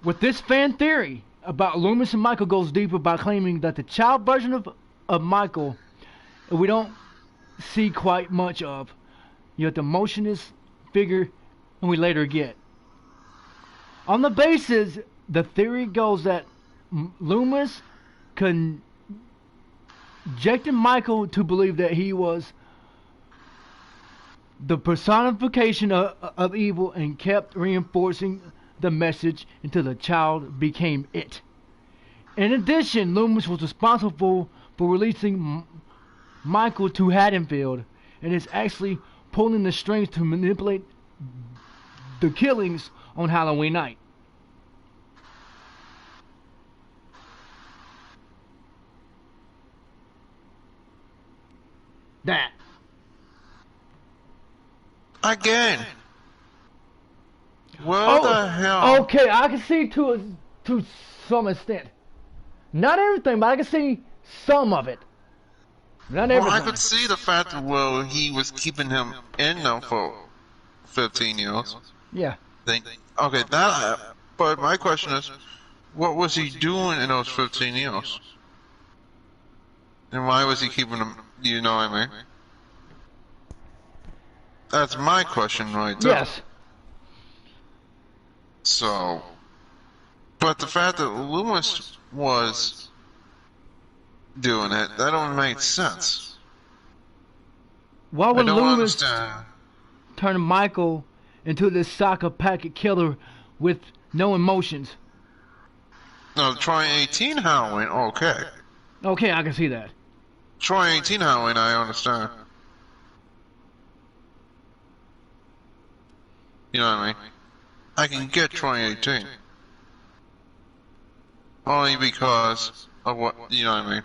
[SPEAKER 1] With this fan theory about Loomis and Michael goes deeper by claiming that the child version of Michael we don't see quite much of, yet the motionless figure we later get. On the basis, the theory goes that Loomis conjectured Michael to believe that he was the personification of evil and kept reinforcing the message until the child became it. In addition, Loomis was responsible for releasing Michael to Haddonfield and is actually pulling the strings to manipulate the killings on Halloween night. That.
[SPEAKER 2] Again. What the hell?
[SPEAKER 1] Okay, I can see to some extent. Not everything, but I can see some of it. Not everything.
[SPEAKER 2] Well, I could see the fact that, well, he was keeping him in there for 15 years.
[SPEAKER 1] Yeah.
[SPEAKER 2] Okay, but my question is, what was he doing in those 15 years? And why was he keeping him, you know what I mean? That's my question right there.
[SPEAKER 1] Yes.
[SPEAKER 2] So, but the fact that Loomis was doing it, that don't make sense.
[SPEAKER 1] Why would
[SPEAKER 2] I don't
[SPEAKER 1] Loomis
[SPEAKER 2] understand.
[SPEAKER 1] turn Michael into this psychopathic killer with no emotions?
[SPEAKER 2] No, Troy 18 Halloween, okay.
[SPEAKER 1] Okay, I can see that.
[SPEAKER 2] Troy 18 Halloween, I understand. You know what I mean? I can get Troy 18. Only because of what, you know what I mean?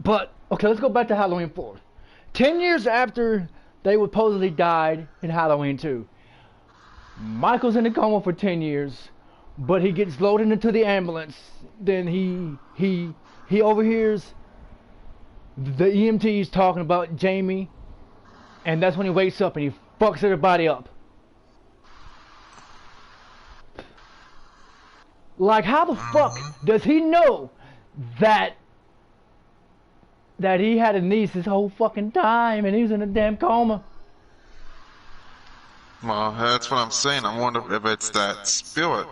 [SPEAKER 1] But, okay, let's go back to Halloween 4. 10 years after they supposedly died in Halloween 2, Michael's in a coma for 10 years, but he gets loaded into the ambulance. Then he overhears the EMTs talking about Jamie, and that's when he wakes up and he fucks everybody up. Like, how the fuck does he know that he had a niece this whole fucking time and he was in a damn coma?
[SPEAKER 2] Well, that's what I'm saying. I wonder if it's that spirit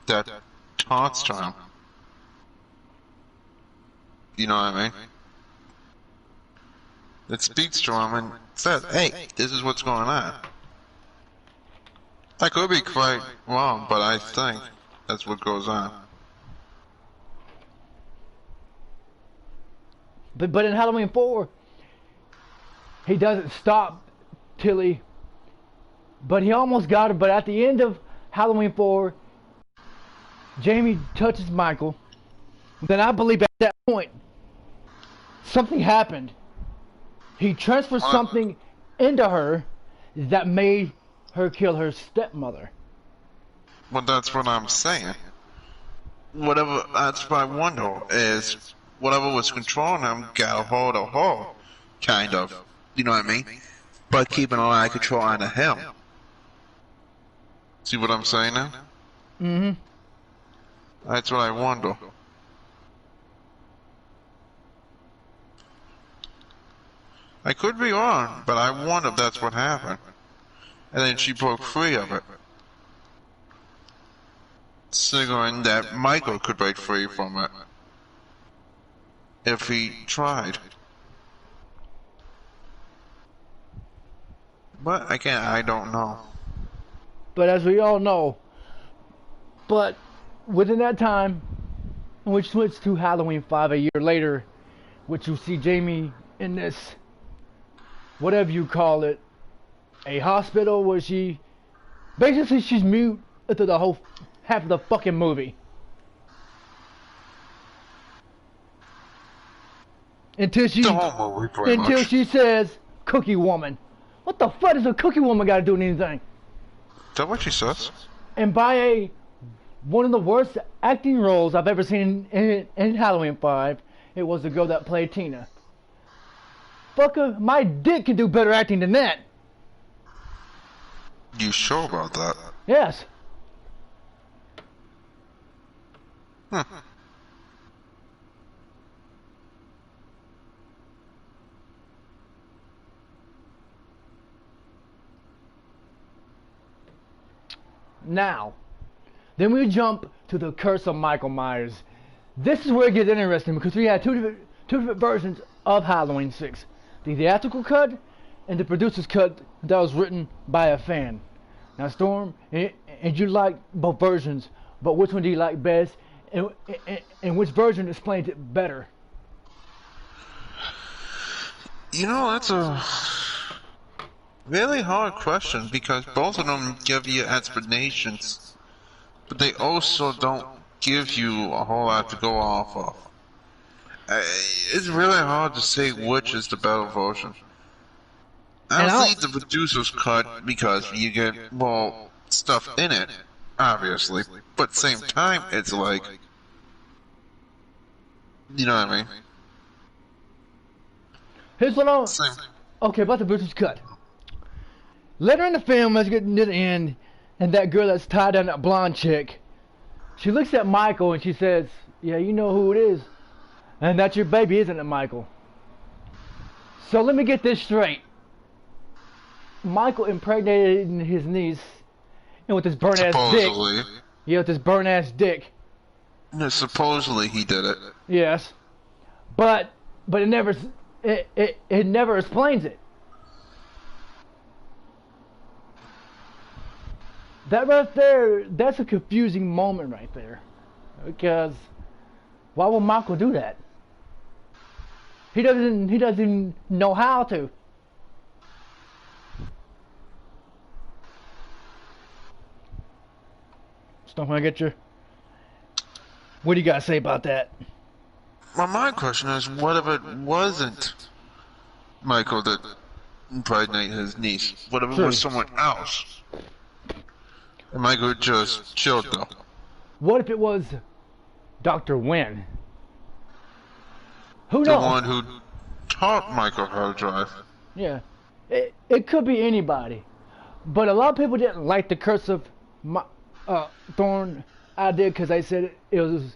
[SPEAKER 2] that taunts to him. You know what I mean? It speaks to him and says, hey, this is what's going on. I could be quite wrong, but I think that's what goes on.
[SPEAKER 1] But in Halloween 4, he doesn't stop Tilly, but he almost got her. But at the end of Halloween 4, Jamie touches Michael. Then I believe at that point, something happened. He transferred something into her that made her kill her stepmother.
[SPEAKER 2] Well, that's what I'm saying. Whatever, that's what I wonder, is whatever was controlling him got a hold of her, kind of. You know what I mean? But keeping a lot of control on him. See what I'm saying now?
[SPEAKER 1] Mm-hmm.
[SPEAKER 2] That's what I wonder. I could be wrong, but I wonder if that's what happened. And then she broke free of it. Signaling that Michael could break free from it. If he tried. But again, I don't know.
[SPEAKER 1] But as we all know, but within that time, we switched to Halloween 5 a year later, which you see Jamie in this, whatever you call it, a hospital where basically she's mute through the whole half of the fucking movie. until
[SPEAKER 2] The whole movie, pretty much.
[SPEAKER 1] she says Cookie Woman. What the fuck does a Cookie Woman got to do with anything?
[SPEAKER 2] Is that what she says?
[SPEAKER 1] And by one of the worst acting roles I've ever seen in Halloween 5, it was the girl that played Tina. Fucker, my dick can do better acting than that.
[SPEAKER 2] You sure about that?
[SPEAKER 1] Yes.
[SPEAKER 2] Huh.
[SPEAKER 1] Now, then we jump to the Curse of Michael Myers. This is where it gets interesting because we had two different versions of Halloween 6. The theatrical cut and the producer's cut that was written by a fan. Now, Storm, and you like both versions, but which one do you like best, and which version explains it better?
[SPEAKER 2] You know, that's a really hard question because both of them give you explanations, but they also don't give you a whole lot to go off of. It's really hard to say which is the better version. I'll say the producer's cut because you get more stuff in it, obviously, but at the same time, it's like, you know what I mean?
[SPEAKER 1] Here's what I'll...
[SPEAKER 2] Same.
[SPEAKER 1] Okay, about the producer's cut. Later in the film, as we get near the end, and that girl that's tied down, that blonde chick, she looks at Michael and she says, "Yeah, you know who it is. And that's your baby, isn't it, Michael?" So let me get this straight. Michael impregnated his niece, and with his burn-ass dick.
[SPEAKER 2] Supposedly.
[SPEAKER 1] Yeah, with his burn-ass dick.
[SPEAKER 2] No, supposedly he did it.
[SPEAKER 1] Yes. But it never explains it. That right there, that's a confusing moment right there. Because why would Michael do that? He doesn't know how to. Don't want to get your... What do you got to say about that?
[SPEAKER 2] Well, my question is, what if it wasn't Michael that impregnated his niece? What if it was someone else? And Michael just chilled though.
[SPEAKER 1] What if it was Dr. Wynn? Who knows?
[SPEAKER 2] The one who taught Michael how to drive.
[SPEAKER 1] Yeah. It could be anybody. But a lot of people didn't like the Curse of Thorn idea because they said it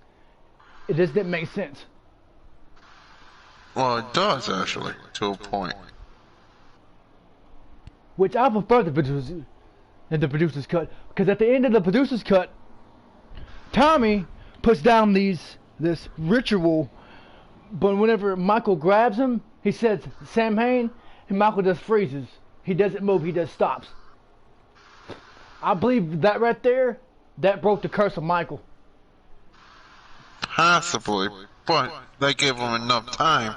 [SPEAKER 1] just didn't make sense.
[SPEAKER 2] Well, it does actually, to a point.
[SPEAKER 1] Which I prefer the producer's cut, because at the end of the producer's cut, Tommy puts down this ritual, but whenever Michael grabs him, he says Samhain, and Michael just freezes. He doesn't move. He just stops. I believe that right there, that broke the curse of Michael.
[SPEAKER 2] Possibly, but they gave him enough time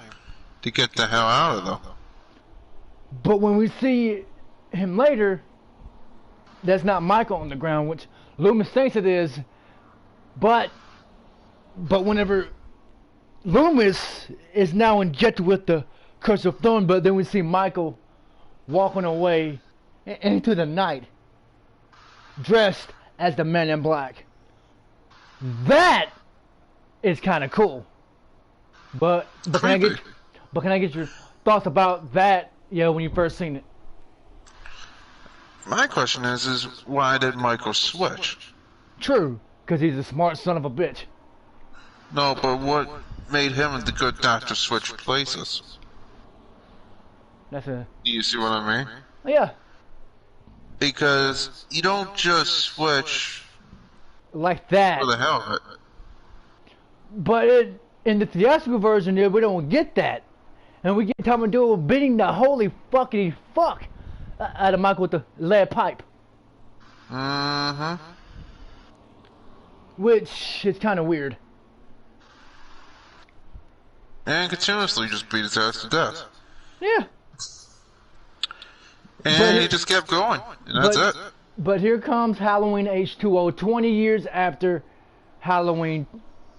[SPEAKER 2] to get the hell out of there.
[SPEAKER 1] But when we see him later, that's not Michael on the ground, which Loomis thinks it is. But whenever Loomis is now injected with the Curse of Thorn, but then we see Michael walking away into the night, dressed as the Man in Black. That is kind of cool. But can I get your thoughts about that? Yeah, when you first seen it.
[SPEAKER 2] My question is why did Michael switch?
[SPEAKER 1] True, because he's a smart son of a bitch.
[SPEAKER 2] No, but what made him and the good doctor switch places?
[SPEAKER 1] Do
[SPEAKER 2] you see what I mean?
[SPEAKER 1] Yeah.
[SPEAKER 2] Because you don't just switch
[SPEAKER 1] like that.
[SPEAKER 2] For the hell of it.
[SPEAKER 1] But in the theatrical version, we don't get that. And we get Tom and Doyle beating the holy fuckity fuck out of Michael with the lead pipe.
[SPEAKER 2] Mm-hmm.
[SPEAKER 1] Which is kind of weird.
[SPEAKER 2] And continuously just beat his ass to death.
[SPEAKER 1] Yeah.
[SPEAKER 2] And he just kept going. And that's it.
[SPEAKER 1] But here comes Halloween H2O, 20 years after Halloween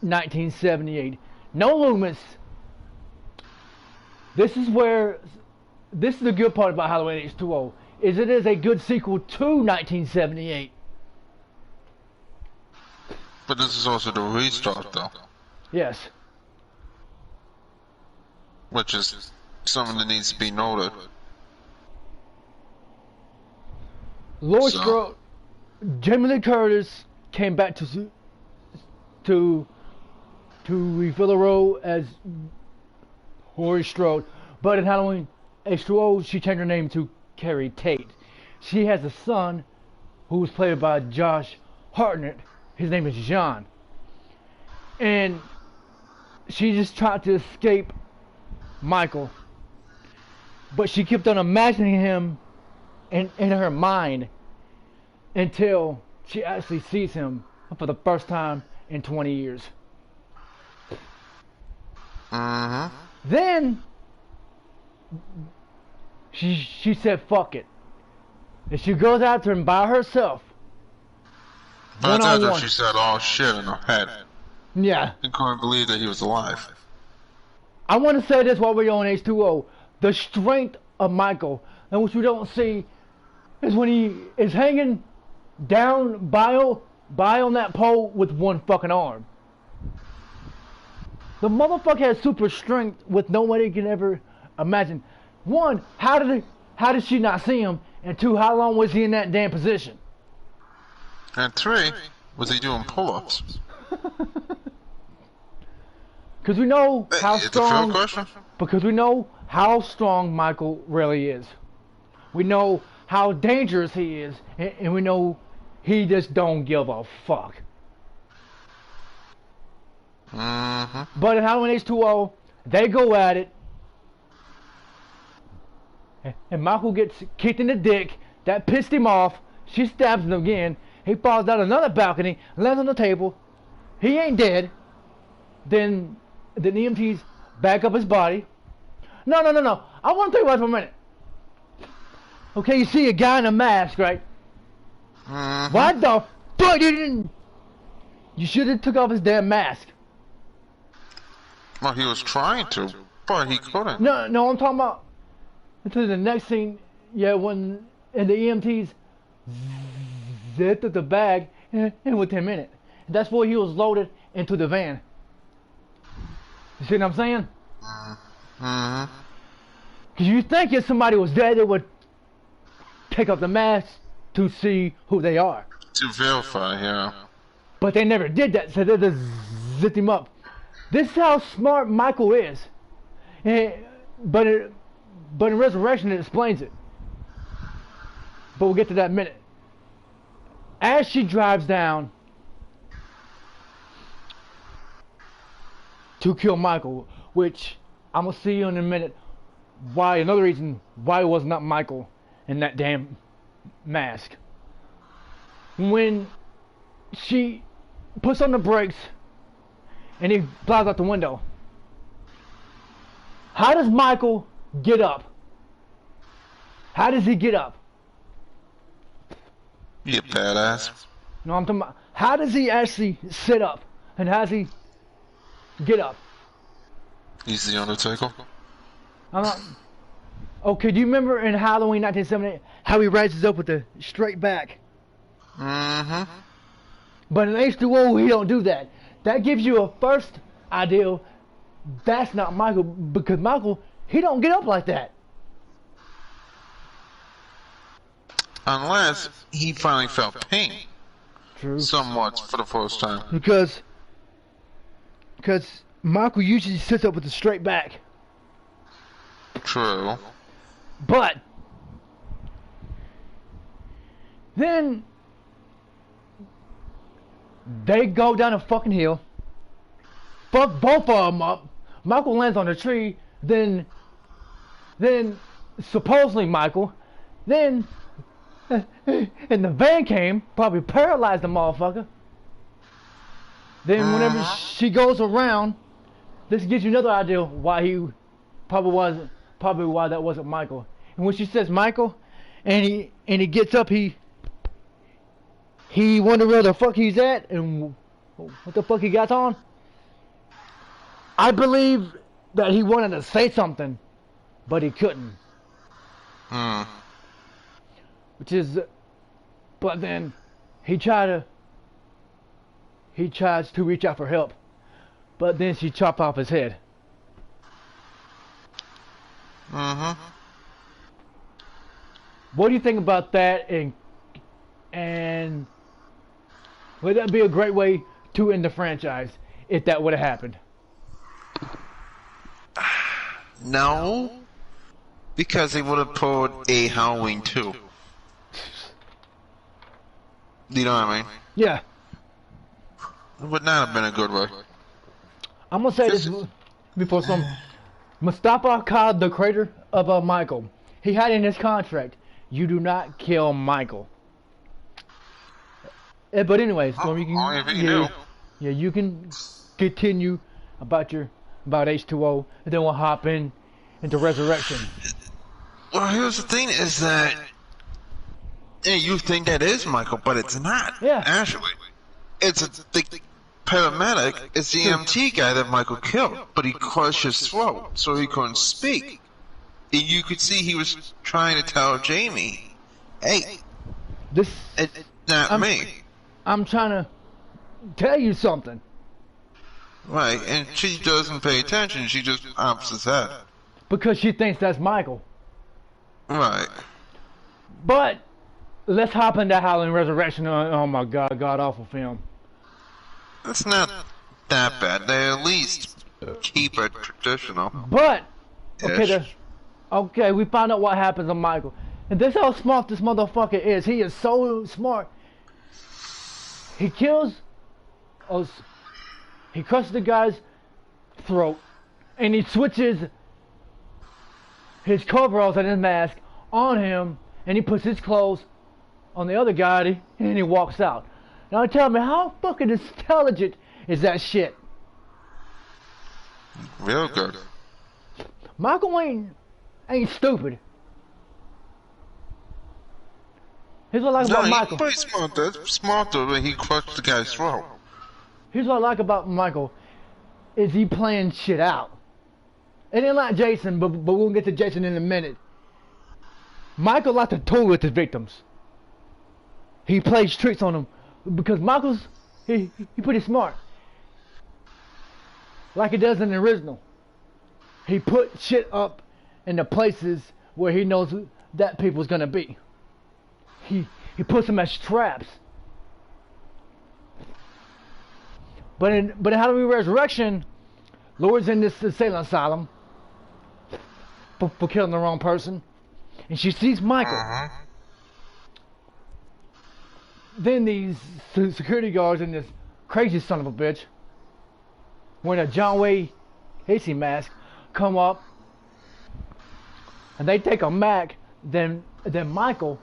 [SPEAKER 1] 1978. No Loomis. This is where, this is the good part about Halloween H2O, is it is a good sequel to 1978.
[SPEAKER 2] But this is also the restart, though.
[SPEAKER 1] Yes.
[SPEAKER 2] Which is something that needs to be noted.
[SPEAKER 1] Laurie Strode, Jamie Lee Curtis came back to refill the role as Laurie Strode, but in Halloween H2O, she changed her name to Carrie Tate. She has a son who was played by Josh Hartnett. His name is John. And she just tried to escape Michael. But she kept on imagining him in her mind until she actually sees him for the first time in 20 years. Then she said fuck it. And she goes after him by herself.
[SPEAKER 2] But after she said all shit in her head.
[SPEAKER 1] Yeah.
[SPEAKER 2] And couldn't believe that he was alive.
[SPEAKER 1] I want to say this while we're on H2O. The strength of Michael, and which we don't see, is when he is hanging down by on that pole with one fucking arm. The motherfucker has super strength with nobody can ever imagine. One, how did she not see him? And two, how long was he in that damn position?
[SPEAKER 2] And three, was he doing pull-ups?
[SPEAKER 1] Because we know how strong.
[SPEAKER 2] It's a fair question.
[SPEAKER 1] Because we know how strong Michael really is. We know how dangerous he is, and we know he just don't give a fuck. But in Halloween H2O, they go at it, and Michael gets kicked in the dick. That pissed him off. She stabs him again. He falls down another balcony, lands on the table. He ain't dead. Then the EMTs back up his body. No. I want to think about it for a minute. Okay, you see a guy in a mask, right? What the fuck? You should have took off his damn mask.
[SPEAKER 2] Well, he was trying to, but he couldn't.
[SPEAKER 1] No, I'm talking about until the next scene. Yeah, when and the EMTs zipped up the bag and within a minute. That's where he was loaded into the van. You see what I'm saying? Because you think if somebody was dead, they would take off the mask to see who they are.
[SPEAKER 2] To verify, yeah.
[SPEAKER 1] But they never did that, so they just zipped him up. This is how smart Michael is. But in Resurrection, it explains it. But we'll get to that in a minute. As she drives down to kill Michael, which I'm going to see in a minute why, another reason why it was not Michael in that damn mask. When she puts on the brakes and he flies out the window, how does Michael get up? How does he get up?
[SPEAKER 2] You badass.
[SPEAKER 1] No, I'm talking about, how does he actually sit up? And how does he get up?
[SPEAKER 2] He's the Undertaker.
[SPEAKER 1] Okay, do you remember in Halloween 1978 how he rises up with the straight back? But in H2O, he don't do that. That gives you a first idea that's not Michael, because Michael, he don't get up like that.
[SPEAKER 2] Unless he finally felt pain.
[SPEAKER 1] True.
[SPEAKER 2] Somewhat for the first time.
[SPEAKER 1] Because Michael usually sits up with a straight back.
[SPEAKER 2] True.
[SPEAKER 1] But then they go down a fucking hill. Fuck both of them up. Michael lands on a tree. Then supposedly Michael. Then and the van came, probably paralyzed the motherfucker. Then whenever she goes around, this gives you another idea why he probably why that wasn't Michael. And when she says Michael, and he gets up, he wonder where the fuck he's at and what the fuck he got on. I believe that he wanted to say something but he couldn't.
[SPEAKER 2] Hmm.
[SPEAKER 1] Which is, but then he tries to reach out for help, but then she chopped off his head.
[SPEAKER 2] Mm-hmm.
[SPEAKER 1] What do you think about that? And would that be a great way to end the franchise if that would have happened?
[SPEAKER 2] No, because they would have pulled a Halloween 2. You know what I mean?
[SPEAKER 1] Yeah.
[SPEAKER 2] It would not have been a good way.
[SPEAKER 1] I'm gonna say this before some. Mustafa Akkad, the creator of Michael, he had in his contract, you do not kill Michael. But anyways, Storm, you can you can continue about H2O, and then we'll hop into Resurrection.
[SPEAKER 2] Well, here's the thing: is that you think that is Michael, but it's not.
[SPEAKER 1] Yeah.
[SPEAKER 2] Actually, it's the paramedic. It's the EMT guy that Michael killed, but he crushed his throat, so he couldn't speak. And you could see he was trying to tell Jamie, "Hey,
[SPEAKER 1] This
[SPEAKER 2] it's not me."
[SPEAKER 1] I'm trying to tell you something.
[SPEAKER 2] Right, and she doesn't pay attention. She just pops his head.
[SPEAKER 1] Because she thinks that's Michael.
[SPEAKER 2] Right.
[SPEAKER 1] But let's hop into Halloween Resurrection. Oh my God, god awful film.
[SPEAKER 2] It's not that bad. They at least keep it traditional.
[SPEAKER 1] But
[SPEAKER 2] Ish.
[SPEAKER 1] okay, we found out what happens to Michael, and this is how smart this motherfucker is. He is so smart. He kills us. He crushes the guy's throat, and he switches his coveralls and his mask on him, and he puts his clothes on the other guy, and he walks out. Now tell me, how fucking intelligent is that shit?
[SPEAKER 2] Real good.
[SPEAKER 1] Michael ain't stupid. Here's what I like about Michael.
[SPEAKER 2] He's smart. That's smarter when he crushed the guy's throat.
[SPEAKER 1] Here's what I like about Michael, is he playing shit out. It ain't like Jason, but we'll get to Jason in a minute. Michael likes to toy with his victims. He plays tricks on them because Michael's he pretty smart. Like he does in the original. He put shit up in the places where he knows that people's gonna be. He puts them as traps. But in Halloween Resurrection, Laura's in this insane asylum for killing the wrong person, and she sees Michael. Then these security guards and this crazy son of a bitch wearing a John Wayne Gacy mask come up, and they take a Mac. Then Michael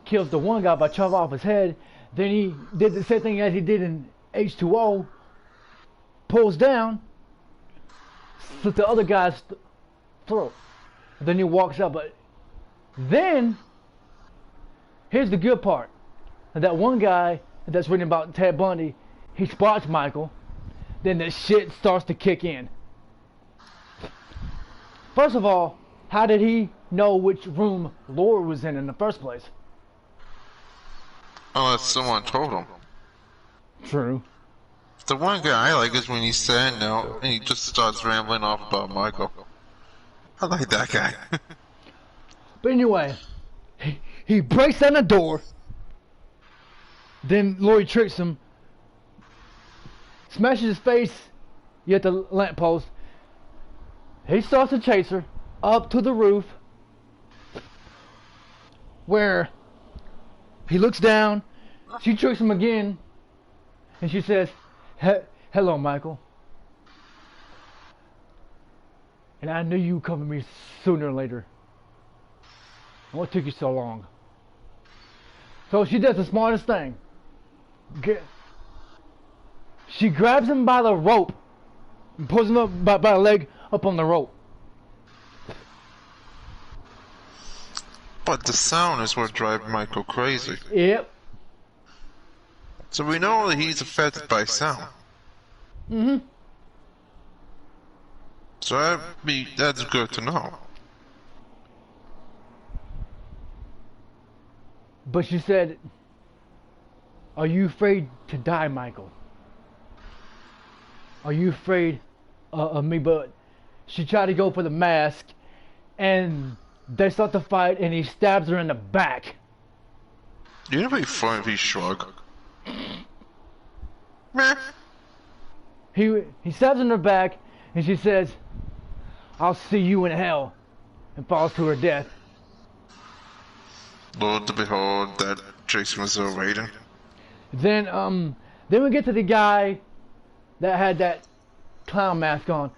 [SPEAKER 1] kills the one guy by chopping off his head. Then he did the same thing as he did in H2O. Pulls down, slits the other guy's throat. Then he walks out. But then, here's the good part. That one guy that's reading about Ted Bundy, he spots Michael. Then the shit starts to kick in. First of all, how did he know which room Laura was in the first place?
[SPEAKER 2] Unless someone told him.
[SPEAKER 1] True.
[SPEAKER 2] The one guy I like is when he's saying no and he just starts rambling off about Michael. I like that guy.
[SPEAKER 1] But anyway, he breaks down the door. Then Laurie tricks him, smashes his face at the lamppost. He starts to chase her up to the roof, where he looks down. She tricks him again, and she says, "Hello, Michael. And I knew you would come to me sooner or later. What took you so long?" So she does the smartest thing. She grabs him by the rope and pulls him up by the leg up on the rope.
[SPEAKER 2] But the sound is what drives Michael crazy.
[SPEAKER 1] Yep.
[SPEAKER 2] So we know that he's affected by sound.
[SPEAKER 1] Mm-hmm.
[SPEAKER 2] So that's good to know.
[SPEAKER 1] But she said, "Are you afraid to die, Michael? Are you afraid of me?" But she tried to go for the mask, and they start to fight, and he stabs her in the back.
[SPEAKER 2] You know, it'd be fun if he shrug. Meh.
[SPEAKER 1] He stabs her in the back, and she says, "I'll see you in hell," and falls to her death.
[SPEAKER 2] Lord to behold that Jason was so waiting.
[SPEAKER 1] Then we get to the guy that had that clown mask on.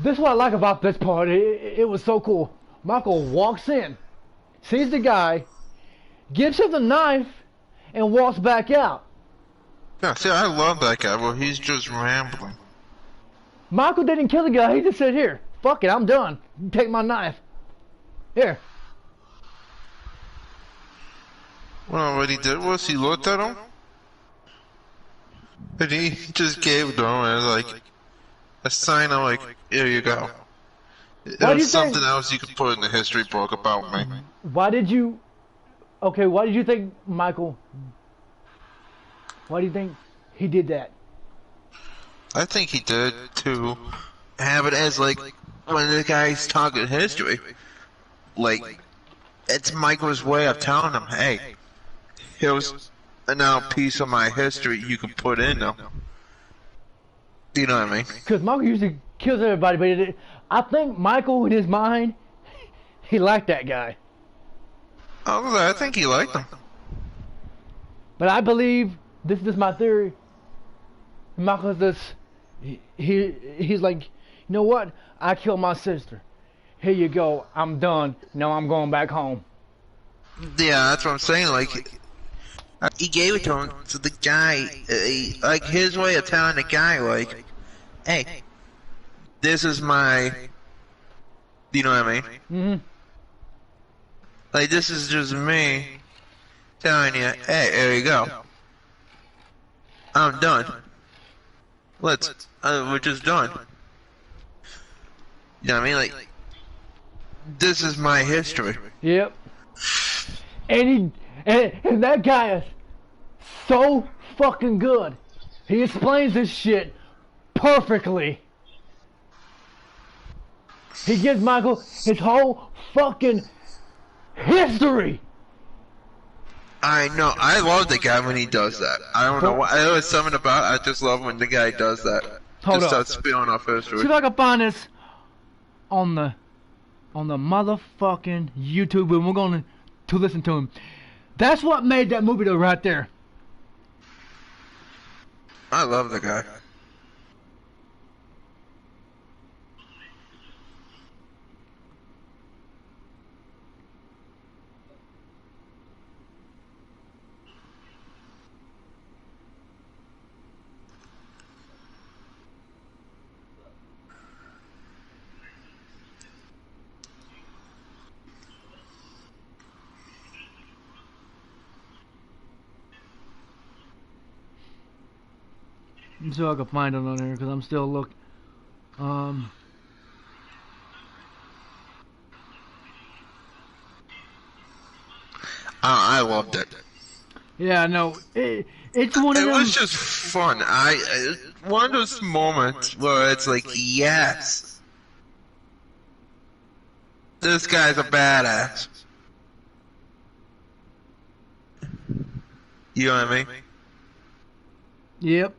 [SPEAKER 1] This is what I like about this part. It was so cool. Michael walks in, sees the guy, gives him the knife, and walks back out.
[SPEAKER 2] Yeah, see, I love that guy. Well, he's just rambling.
[SPEAKER 1] Michael didn't kill the guy. He just said, "Here, fuck it, I'm done. Take my knife. Here."
[SPEAKER 2] Well, what he did was he looked at him, and he just gave it to him as like a sign of like, here you go. It
[SPEAKER 1] Why do you
[SPEAKER 2] was something
[SPEAKER 1] think-
[SPEAKER 2] else you could put in the history book about me.
[SPEAKER 1] Why did you think Michael, why do you think he did that?
[SPEAKER 2] I think he did to have it as like when the guy's talking history. Like, it's Michael's way of telling him, hey, here's a now piece of my history you can put in now. You know what I mean?
[SPEAKER 1] Because Michael usually kills everybody, but I think Michael, in his mind, he liked that guy.
[SPEAKER 2] Oh, I think he liked him.
[SPEAKER 1] But I believe, this is my theory, Michael's just, he's like, "You know what? I killed my sister. Here you go. I'm done. Now I'm going back home."
[SPEAKER 2] Yeah, that's what I'm saying. Like, he gave it to him to the guy, like his way of telling the guy, like, hey, this is my, you know what I mean?
[SPEAKER 1] Mm-hmm.
[SPEAKER 2] Like, this is just me telling you, hey, there you go. I'm done. We're just done. You know what I mean? Like, this is my history.
[SPEAKER 1] Yep. And that guy is so fucking good. He explains this shit perfectly. He gives Michael his whole fucking history.
[SPEAKER 2] I know. I love the guy when he does that. I don't know why. There was something about it. I just love when the guy does that.
[SPEAKER 1] Hold
[SPEAKER 2] just
[SPEAKER 1] up.
[SPEAKER 2] starts spilling off history.
[SPEAKER 1] See if I can find this on the motherfucking YouTube, and we're going to listen to him. That's what made that movie though, right there.
[SPEAKER 2] I love the guy.
[SPEAKER 1] So I can find it on there because I'm still looking.
[SPEAKER 2] I loved it.
[SPEAKER 1] Yeah, no, it's one of
[SPEAKER 2] It
[SPEAKER 1] them.
[SPEAKER 2] was just fun. One of those moments where it's like, yes, this guy's a badass. You know what I mean?
[SPEAKER 1] Yep.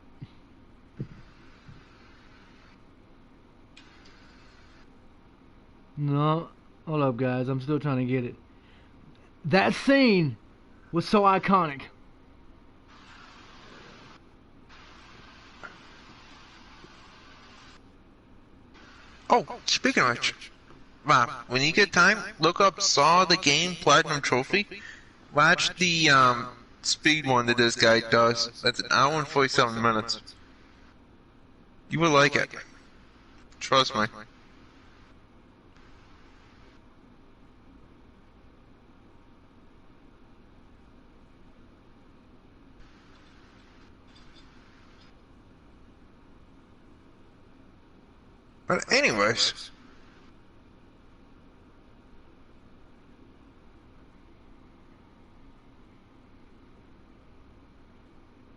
[SPEAKER 1] No, hold up, guys. I'm still trying to get it. That scene was so iconic.
[SPEAKER 2] Oh, speaking of which, Rob, when you get time, look up Saw the Game Platinum Trophy. Watch the speed one that this guy does. That's an hour and 47 minutes. You will like it. Trust me. But anyways,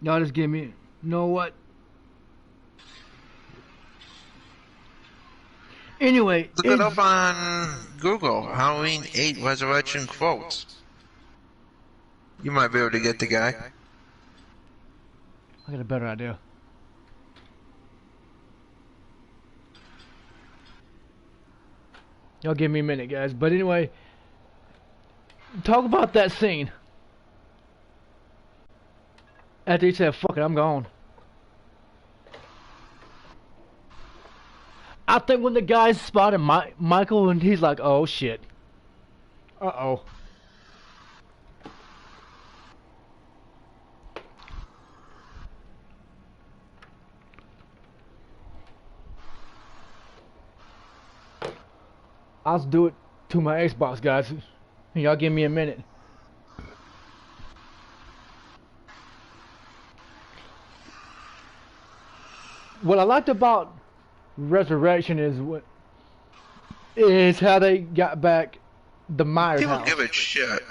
[SPEAKER 1] Y'all just give me. You know what? Anyway,
[SPEAKER 2] look it up on Google. Halloween 8 Resurrection quotes. You might be able to get the guy.
[SPEAKER 1] I got a better idea. Y'all give me a minute, guys. But anyway, talk about that scene. After he said, fuck it, I'm gone. I think when the guys spotted Michael and he's like, oh shit. Uh-oh. I'll do it to my Xbox, guys. Y'all give me a minute. What I liked about Resurrection is how they got back the Myers
[SPEAKER 2] People
[SPEAKER 1] house.
[SPEAKER 2] give it shit.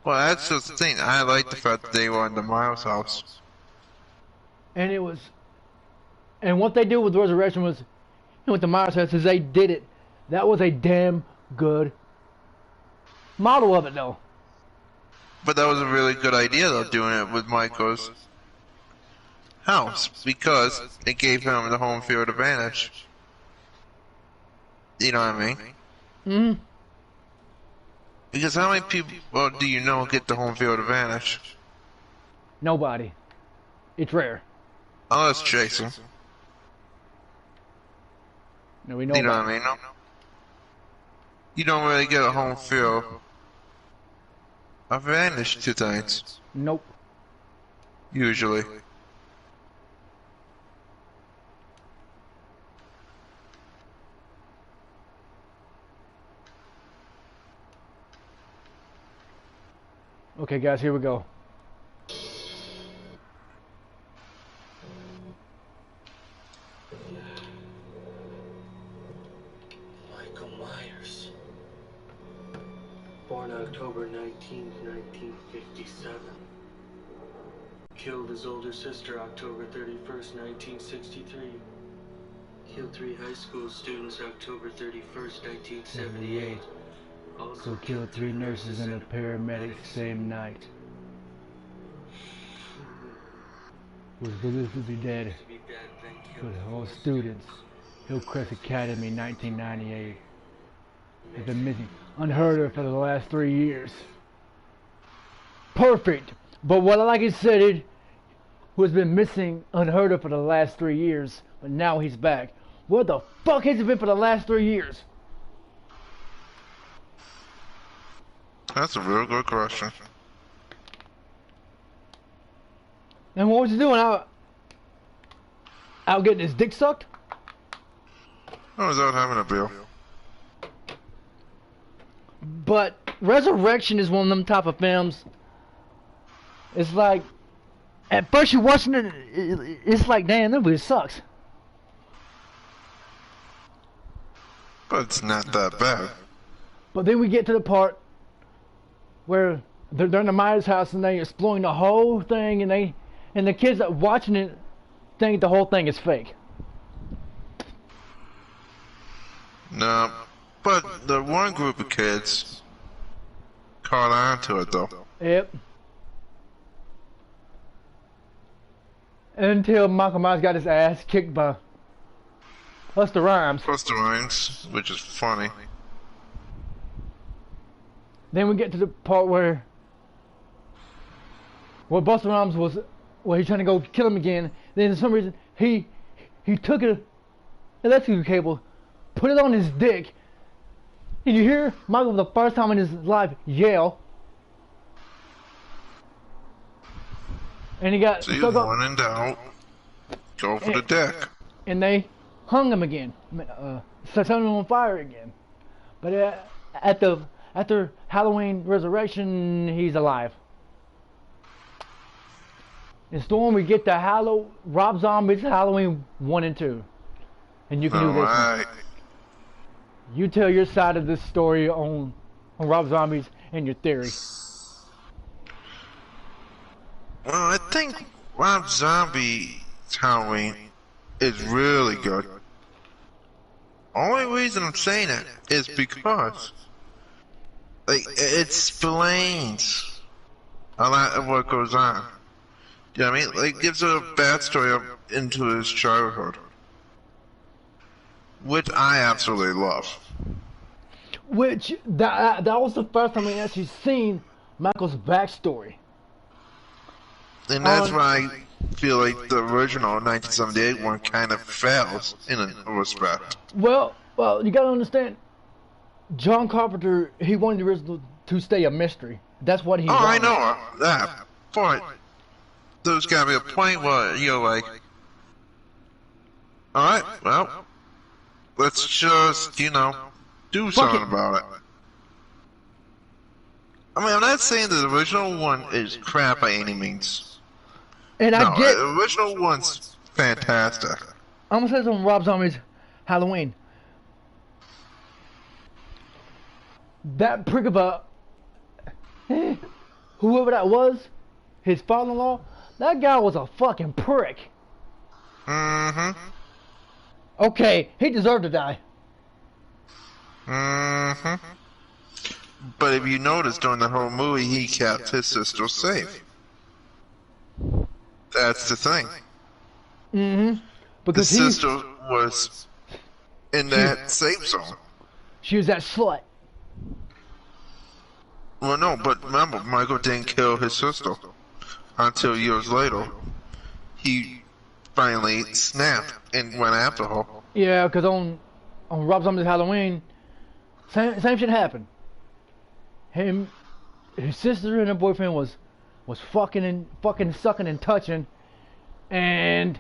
[SPEAKER 2] Well, that's the thing. I like the fact that they were in the Myers house.
[SPEAKER 1] And it was, and what they did with Resurrection was, with the Myers house, is they did it. That was a damn good model of it, though.
[SPEAKER 2] But that was a really good idea, though, doing it with Michael's house, because it gave him the home field advantage. You know what I mean?
[SPEAKER 1] Mm-hmm.
[SPEAKER 2] Because how many people do you know get the home field advantage?
[SPEAKER 1] Nobody. It's rare.
[SPEAKER 2] Unless Jason.
[SPEAKER 1] No, we know.
[SPEAKER 2] You know
[SPEAKER 1] about
[SPEAKER 2] what I mean? No? You don't really get a home field advantage to things.
[SPEAKER 1] Nope.
[SPEAKER 2] Usually.
[SPEAKER 1] Okay, guys, here we go.
[SPEAKER 4] Michael Myers. Born October 19th, 1957. Killed his older sister October 31st, 1963. Killed 3 high school students October 31st, 1978.
[SPEAKER 1] Also killed 3 nurses and a paramedic same night. Was believed to be dead. Killed all students. Hillcrest Academy, 1998. Has been missing, unheard of for the last 3 years. Perfect. But what I like he said it, who has been missing, unheard of for the last 3 years, but now he's back. Where the fuck has he been for the last 3 years?
[SPEAKER 2] That's a real good question.
[SPEAKER 1] And what was he doing? Out getting his dick sucked?
[SPEAKER 2] I was out having a beer.
[SPEAKER 1] But Resurrection is one of them type of films. It's like, at first you're watching it, it's like, damn, that movie sucks.
[SPEAKER 2] But it's not that bad.
[SPEAKER 1] But then we get to the part where they're in the Myers house and they're exploring the whole thing, and the kids that watching it think the whole thing is fake.
[SPEAKER 2] No, but the one group of kids caught on to it, though.
[SPEAKER 1] Yep. Until Michael Myers got his ass kicked by Busta Rhymes.
[SPEAKER 2] Busta Rhymes, which is funny.
[SPEAKER 1] Then we get to the part where Busta Rhymes was, he's trying to go kill him again. Then for some reason he took an electrical cable, put it on his dick, and you hear Michael for the first time in his life yell. And he got
[SPEAKER 2] So you
[SPEAKER 1] stuck up,
[SPEAKER 2] when in doubt, go for the dick.
[SPEAKER 1] and they hung him again, set him on fire again. But after Halloween Resurrection, he's alive. In Storm, we get to Rob Zombie's Halloween 1 and 2. And you can do this.
[SPEAKER 2] Alright.
[SPEAKER 1] You tell your side of this story on Rob Zombies and your theory.
[SPEAKER 2] Well, I think Rob Zombie's Halloween is really good. Only reason I'm saying it is because, like, it explains a lot of what goes on. You know what I mean? Like, gives a backstory into his childhood, which I absolutely love.
[SPEAKER 1] Which that was the first time we actually seen Michael's backstory.
[SPEAKER 2] And that's why I feel like the original 1978 one kind of fails in a respect.
[SPEAKER 1] Well, you gotta understand, John Carpenter, he wanted the original to stay a mystery. That's what he wanted.
[SPEAKER 2] I know that, but there's gotta be a point where you're like, alright, well, let's just, do something about it. I mean, I'm not saying the original one is crap by any means.
[SPEAKER 1] And
[SPEAKER 2] No,
[SPEAKER 1] I get,
[SPEAKER 2] the original one's fantastic.
[SPEAKER 1] I'm gonna say something on Rob Zombie's Halloween. That prick of a, whoever that was, his father-in-law, that guy was a fucking prick.
[SPEAKER 2] Mm-hmm.
[SPEAKER 1] Okay, he deserved to die.
[SPEAKER 2] Mm-hmm. But if you notice, during the whole movie, he kept his sister safe. That's the thing.
[SPEAKER 1] Mm-hmm. Because
[SPEAKER 2] His sister was in that safe zone.
[SPEAKER 1] she was that slut.
[SPEAKER 2] Well, no, but remember, Michael didn't kill his sister until years later. He finally snapped and went after her.
[SPEAKER 1] Yeah, because on Rob Zombie's Halloween, same shit happened. His sister and her boyfriend was fucking sucking and touching, and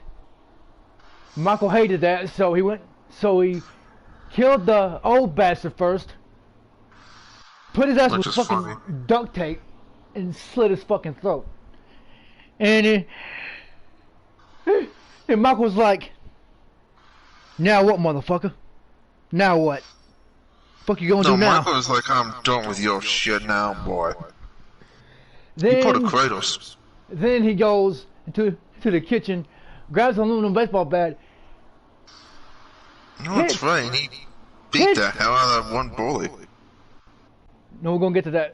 [SPEAKER 1] Michael hated that, so he killed the old bastard first, put his ass
[SPEAKER 2] Which
[SPEAKER 1] with
[SPEAKER 2] is
[SPEAKER 1] fucking
[SPEAKER 2] funny.
[SPEAKER 1] duct tape, and slit his fucking throat. And Michael was like, "Now what, motherfucker? Now what? Fuck you gonna
[SPEAKER 2] No,
[SPEAKER 1] do now?"
[SPEAKER 2] Michael was like, I'm done with your shit now, boy.
[SPEAKER 1] Then,
[SPEAKER 2] He put a Kratos.
[SPEAKER 1] Then he goes to the kitchen, grabs an aluminum baseball bat.
[SPEAKER 2] No, that's right. He beat the hell out of that one bully.
[SPEAKER 1] No, we're gonna get to that.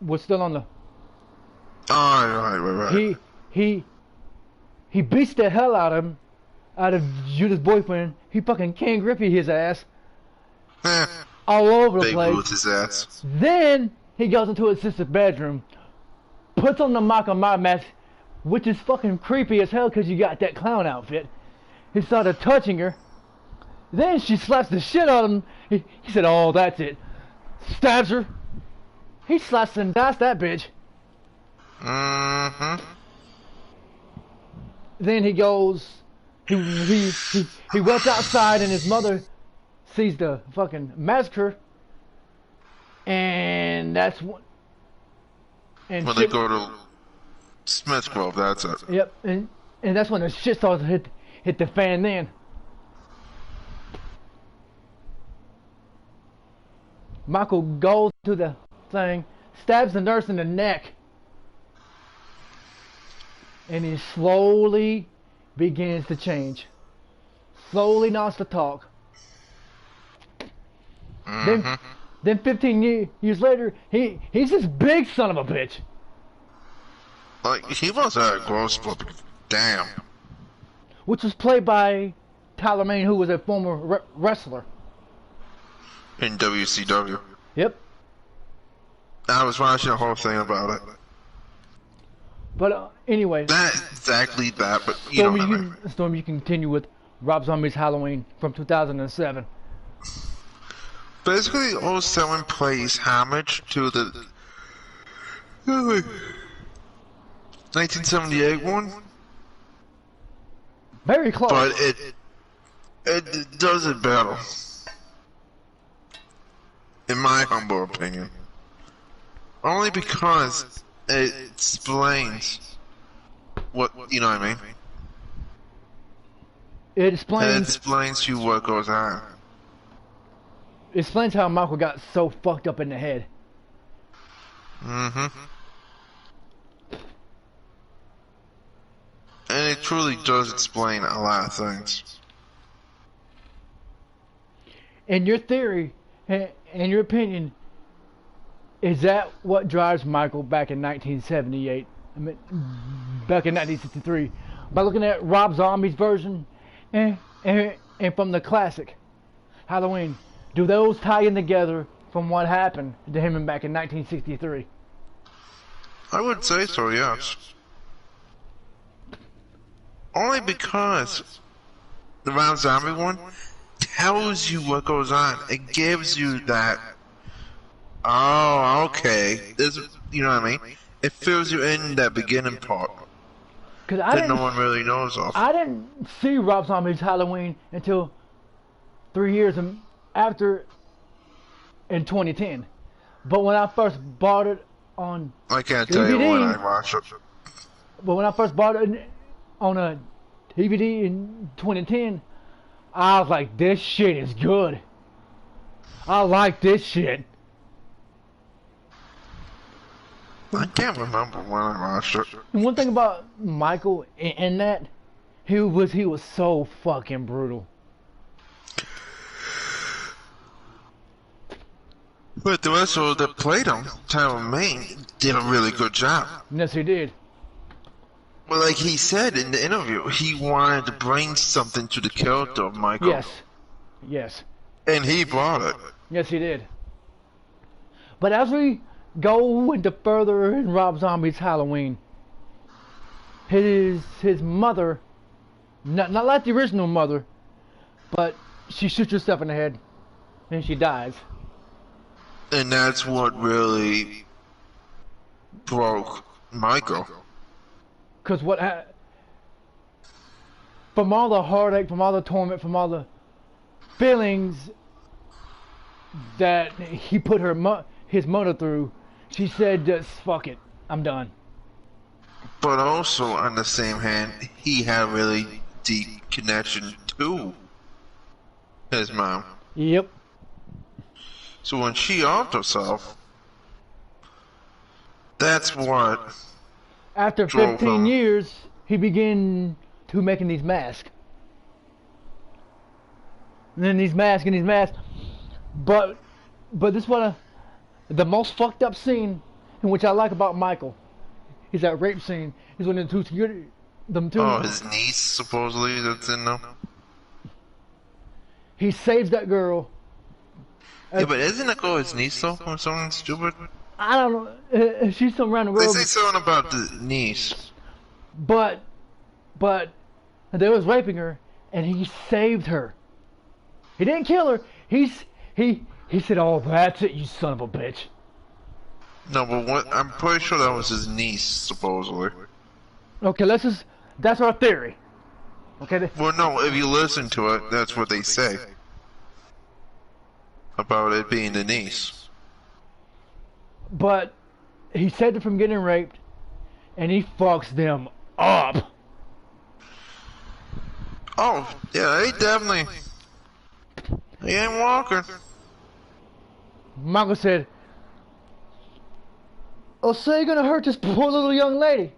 [SPEAKER 1] We're still on the.
[SPEAKER 2] Right.
[SPEAKER 1] He beats the hell out of Judith's boyfriend. He fucking Ken Griffey his ass all over the
[SPEAKER 2] Big
[SPEAKER 1] place.
[SPEAKER 2] with his ass.
[SPEAKER 1] Then he goes into his sister's bedroom, puts on the Michael Myers mask, which is fucking creepy as hell because you got that clown outfit. He started touching her. Then she slaps the shit out of him. He said, "Oh, that's it." Stabs her. He slaps and dies that bitch.
[SPEAKER 2] Mm-hmm.
[SPEAKER 1] Then he goes. He went outside and his mother sees the fucking massacre. And that's what. And
[SPEAKER 2] When they go to Smith Grove, that's it.
[SPEAKER 1] Yep, and that's when the shit starts to hit the fan then. Michael goes to the thing, stabs the nurse in the neck, and he slowly begins to change. Slowly starts to talk.
[SPEAKER 2] Mm-hmm.
[SPEAKER 1] Then 15 years later, he's this big son of a bitch.
[SPEAKER 2] Like, he was that gross, but damn.
[SPEAKER 1] Which was played by Tyler Mane, who was a former wrestler.
[SPEAKER 2] In WCW.
[SPEAKER 1] Yep.
[SPEAKER 2] I was watching the whole thing about it.
[SPEAKER 1] But anyway,
[SPEAKER 2] Not exactly that, but you know what I mean.
[SPEAKER 1] Storm, you can continue with Rob Zombie's Halloween from 2007.
[SPEAKER 2] Basically, 07 plays homage to the 1978 one,
[SPEAKER 1] Very close.
[SPEAKER 2] but it does it better, in my humble opinion. Only because it explains what, you know what I mean?
[SPEAKER 1] It
[SPEAKER 2] It
[SPEAKER 1] explains
[SPEAKER 2] explains to you what goes on.
[SPEAKER 1] how Michael got so fucked up in the head.
[SPEAKER 2] Mm-hmm. And it truly does explain a lot of things.
[SPEAKER 1] In your theory, in your opinion, is that what drives Michael back in 1978? I mean, back in 1963, by looking at Rob Zombie's version and from the classic Halloween, do those tie in together from what happened to him back in 1963?
[SPEAKER 2] I would say so, yes. Only because the Rob Zombie one tells you what goes on. It gives you that, oh, okay, this, you know what I mean? It fills you in that beginning part that no one really knows of.
[SPEAKER 1] I didn't see Rob Zombie's Halloween until 3 years after, in 2010. But when I first bought it on
[SPEAKER 2] I can't
[SPEAKER 1] DVD,
[SPEAKER 2] tell you when I watched it.
[SPEAKER 1] But when I first bought it on a DVD in 2010, I was like, this shit is good. I like this shit.
[SPEAKER 2] I can't remember when I watched it.
[SPEAKER 1] And one thing about Michael in that, he was so fucking brutal.
[SPEAKER 2] But the rest of that played him, Tyler Maine, did a really good job.
[SPEAKER 1] Yes, he did.
[SPEAKER 2] Well, like he said in the interview, he wanted to bring something to the character of Michael.
[SPEAKER 1] Yes. Yes.
[SPEAKER 2] And he brought it.
[SPEAKER 1] Yes, he did. But as we go into further in Rob Zombie's Halloween, his mother, not like the original mother, but she shoots herself in the head and she dies.
[SPEAKER 2] And that's what really broke Michael.
[SPEAKER 1] Because from all the heartache, from all the torment, from all the feelings that he put his mother through, she said, just fuck it, I'm done.
[SPEAKER 2] But also, on the same hand, he had a really deep connection to his mom.
[SPEAKER 1] Yep.
[SPEAKER 2] So when she offed herself, that's what...
[SPEAKER 1] After 15 years, he began to making these masks. And then these masks. But this is what the most fucked up scene, in which I like about Michael, is that rape scene. Is when them two.
[SPEAKER 2] Oh, his niece supposedly that's in there.
[SPEAKER 1] He saves that girl.
[SPEAKER 2] Yeah, but isn't that girl his niece though, or something stupid?
[SPEAKER 1] I don't know. She's some random girl.
[SPEAKER 2] They say something about the niece.
[SPEAKER 1] But they was raping her, and he saved her. He didn't kill her. He said, "Oh, that's it, you son of a bitch."
[SPEAKER 2] No, but what? I'm pretty sure that was his niece, supposedly.
[SPEAKER 1] Okay, that's our theory. Okay.
[SPEAKER 2] Well, no, if you listen to it, that's what they say about it being the niece.
[SPEAKER 1] But he saved her from getting raped, and he fucks them up.
[SPEAKER 2] Oh, yeah, he definitely... He ain't walking.
[SPEAKER 1] Michael said, "Oh, so you're gonna hurt this poor little young lady?"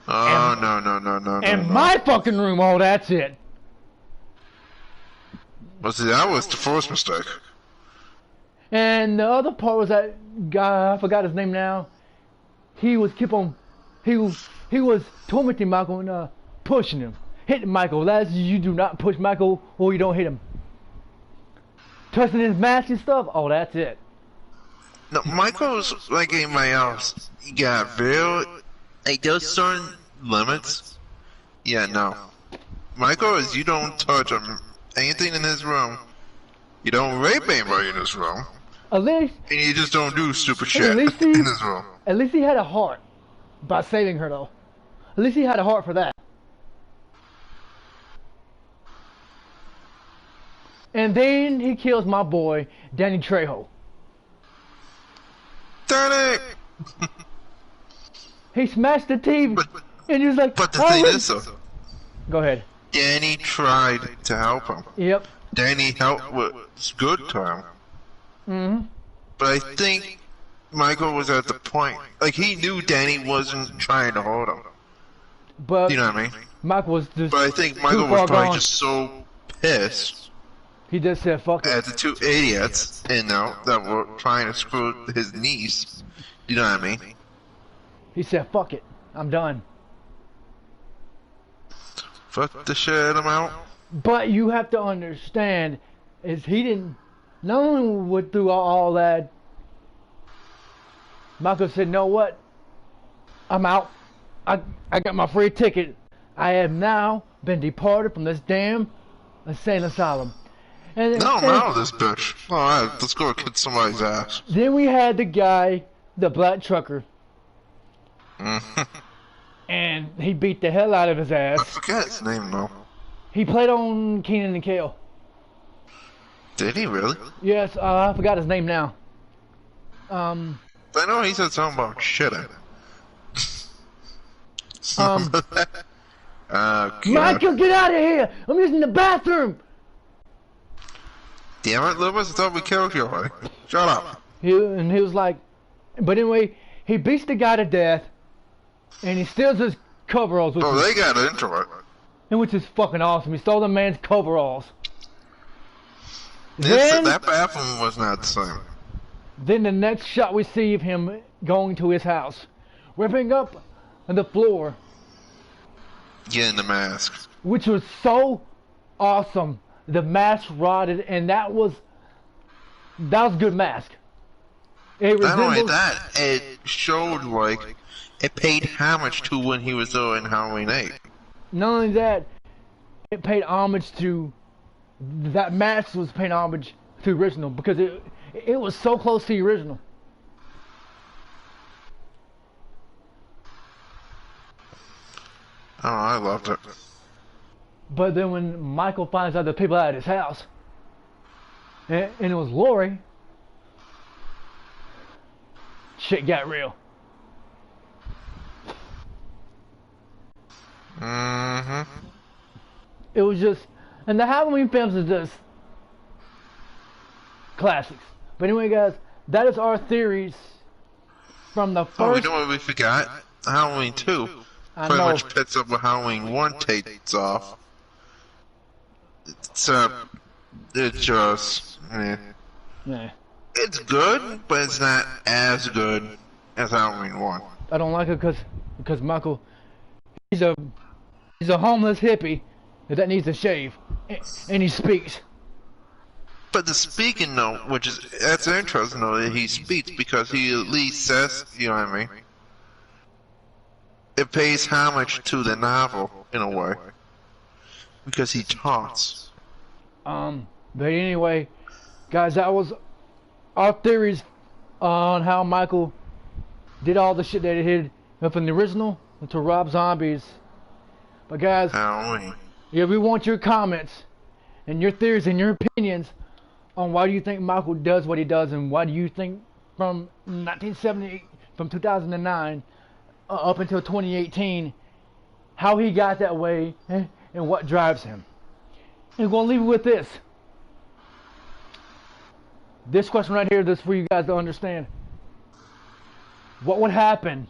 [SPEAKER 2] Oh, no.
[SPEAKER 1] In my fucking room, oh, that's it.
[SPEAKER 2] Well, see, that was the first mistake.
[SPEAKER 1] And the other part was that guy, I forgot his name now. He was tormenting Michael and pushing him, hitting Michael. You do not push Michael or you don't hit him. Touching his mask and stuff. Oh, that's it.
[SPEAKER 2] No, Michael's like anybody else. You got real, like there's certain limits. Yeah, no. Michael is you don't touch him, anything in his room. You don't rape anybody in his room.
[SPEAKER 1] At least,
[SPEAKER 2] and you just don't do stupid shit in his room.
[SPEAKER 1] At least he had a heart by saving her, though. At least he had a heart for that. And then he kills my boy, Danny Trejo.
[SPEAKER 2] Danny!
[SPEAKER 1] He smashed the TV, and he was like,
[SPEAKER 2] but the thing is, though,
[SPEAKER 1] go ahead.
[SPEAKER 2] Danny tried to help him.
[SPEAKER 1] Yep.
[SPEAKER 2] Danny helped was good to him.
[SPEAKER 1] Mm-hmm.
[SPEAKER 2] But I think Michael was at the point, like he knew Danny wasn't trying to hold him.
[SPEAKER 1] But
[SPEAKER 2] you know what I mean?
[SPEAKER 1] Michael was just
[SPEAKER 2] But I think
[SPEAKER 1] too
[SPEAKER 2] Michael was
[SPEAKER 1] far
[SPEAKER 2] probably
[SPEAKER 1] gone.
[SPEAKER 2] just so pissed
[SPEAKER 1] He just said, fuck it.
[SPEAKER 2] at the two idiots, that were trying to screw his niece. You know what I mean?
[SPEAKER 1] He said, fuck it. I'm done.
[SPEAKER 2] Fuck the shit out of him out.
[SPEAKER 1] But you have to understand, is he didn't, no one went through all that. Michael said, know what? I'm out. I got my free ticket. I have now been departed from this damn insane asylum. And,
[SPEAKER 2] No, I'm out of this bitch. Alright, let's go kick somebody's ass.
[SPEAKER 1] Then we had the guy, the black trucker, and he beat the hell out of his
[SPEAKER 2] I
[SPEAKER 1] ass.
[SPEAKER 2] forget his name though.
[SPEAKER 1] He played on Keenan and Kel.
[SPEAKER 2] Did he really?
[SPEAKER 1] Yes, I forgot his name now.
[SPEAKER 2] I know he said something about shitting. God.
[SPEAKER 1] Michael, get out of here! I'm using the bathroom!
[SPEAKER 2] Damn it, Loomis, I thought we killed you already. Shut up.
[SPEAKER 1] He was like, but anyway, he beats the guy to death, and he steals his coveralls,
[SPEAKER 2] Oh, they got into it.
[SPEAKER 1] which is fucking awesome. He stole the man's coveralls.
[SPEAKER 2] This,
[SPEAKER 1] Then,
[SPEAKER 2] that bathroom was not the same.
[SPEAKER 1] then the next shot we see of him going to his house, ripping up the floor,
[SPEAKER 2] Getting the mask.
[SPEAKER 1] which was so awesome. The mask rotted, and that was good mask. It
[SPEAKER 2] Not only
[SPEAKER 1] resembles,
[SPEAKER 2] that, it showed like it paid homage to when he was there in Halloween 8.
[SPEAKER 1] not only that, it paid homage to, that mask was paying homage to the original, because it was so close to the original.
[SPEAKER 2] Oh, I loved it.
[SPEAKER 1] But then when Michael finds out the people at his house, and it was Lori, shit got real.
[SPEAKER 2] Mm-hmm.
[SPEAKER 1] It was just, and the Halloween films is just classics. But anyway, guys, that is our theories from the
[SPEAKER 2] Oh, you
[SPEAKER 1] first.
[SPEAKER 2] know what we forgot? Halloween 2
[SPEAKER 1] I
[SPEAKER 2] pretty
[SPEAKER 1] know.
[SPEAKER 2] much picks up where Halloween 1 takes off. It's just,
[SPEAKER 1] Yeah,
[SPEAKER 2] it's good, but it's not as good as Halloween 1.
[SPEAKER 1] I don't like it because Michael, he's a homeless hippie that needs a shave, and he speaks.
[SPEAKER 2] But the speaking though, that's interesting though that he speaks because he at least says, you know what I mean? It pays homage to the novel in a way because he talks.
[SPEAKER 1] But anyway, guys, that was our theories on how Michael did all the shit that he did from the original to Rob Zombies. But guys,
[SPEAKER 2] Halloween.
[SPEAKER 1] yeah, we want your comments and your theories and your opinions on why do you think Michael does what he does, and why do you think from 1978, from 2009 up until 2018, how he got that way and what drives him. And we're going to leave it with this. This question right here, this for you guys to understand. What would happen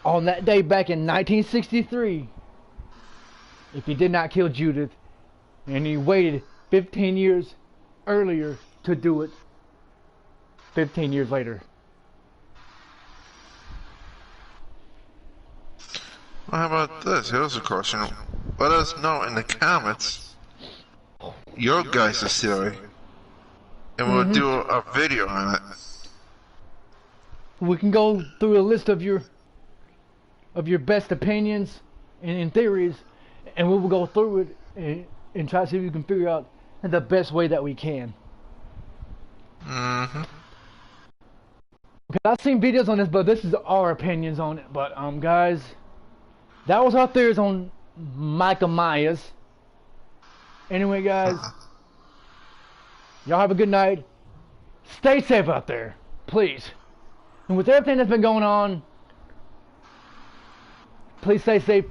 [SPEAKER 1] on that day back in 1963 if he did not kill Judith and he waited 15 years earlier to do it 15 years later?
[SPEAKER 2] Well, how about this? Here's a question. Let us know in the comments your guys' theory, and we'll do a video on it.
[SPEAKER 1] We can go through a list of your best opinions and theories, and we will go through it and try to see if we can figure out the best way that we can.
[SPEAKER 2] Mm-hmm.
[SPEAKER 1] Okay, I've seen videos on this, but this is our opinions on it. But guys, that was our theories on Michael Myers. Anyway, guys, y'all have a good night. Stay safe out there, please. And with everything that's been going on, please stay safe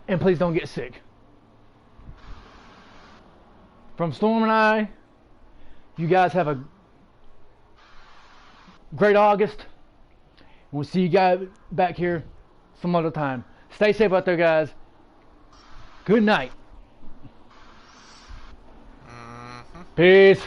[SPEAKER 1] and please don't get sick. From Storm and I, you guys have a great August. We'll see you guys back here some other time. Stay safe out there, guys. Good night.
[SPEAKER 2] Mhm.
[SPEAKER 1] Peace.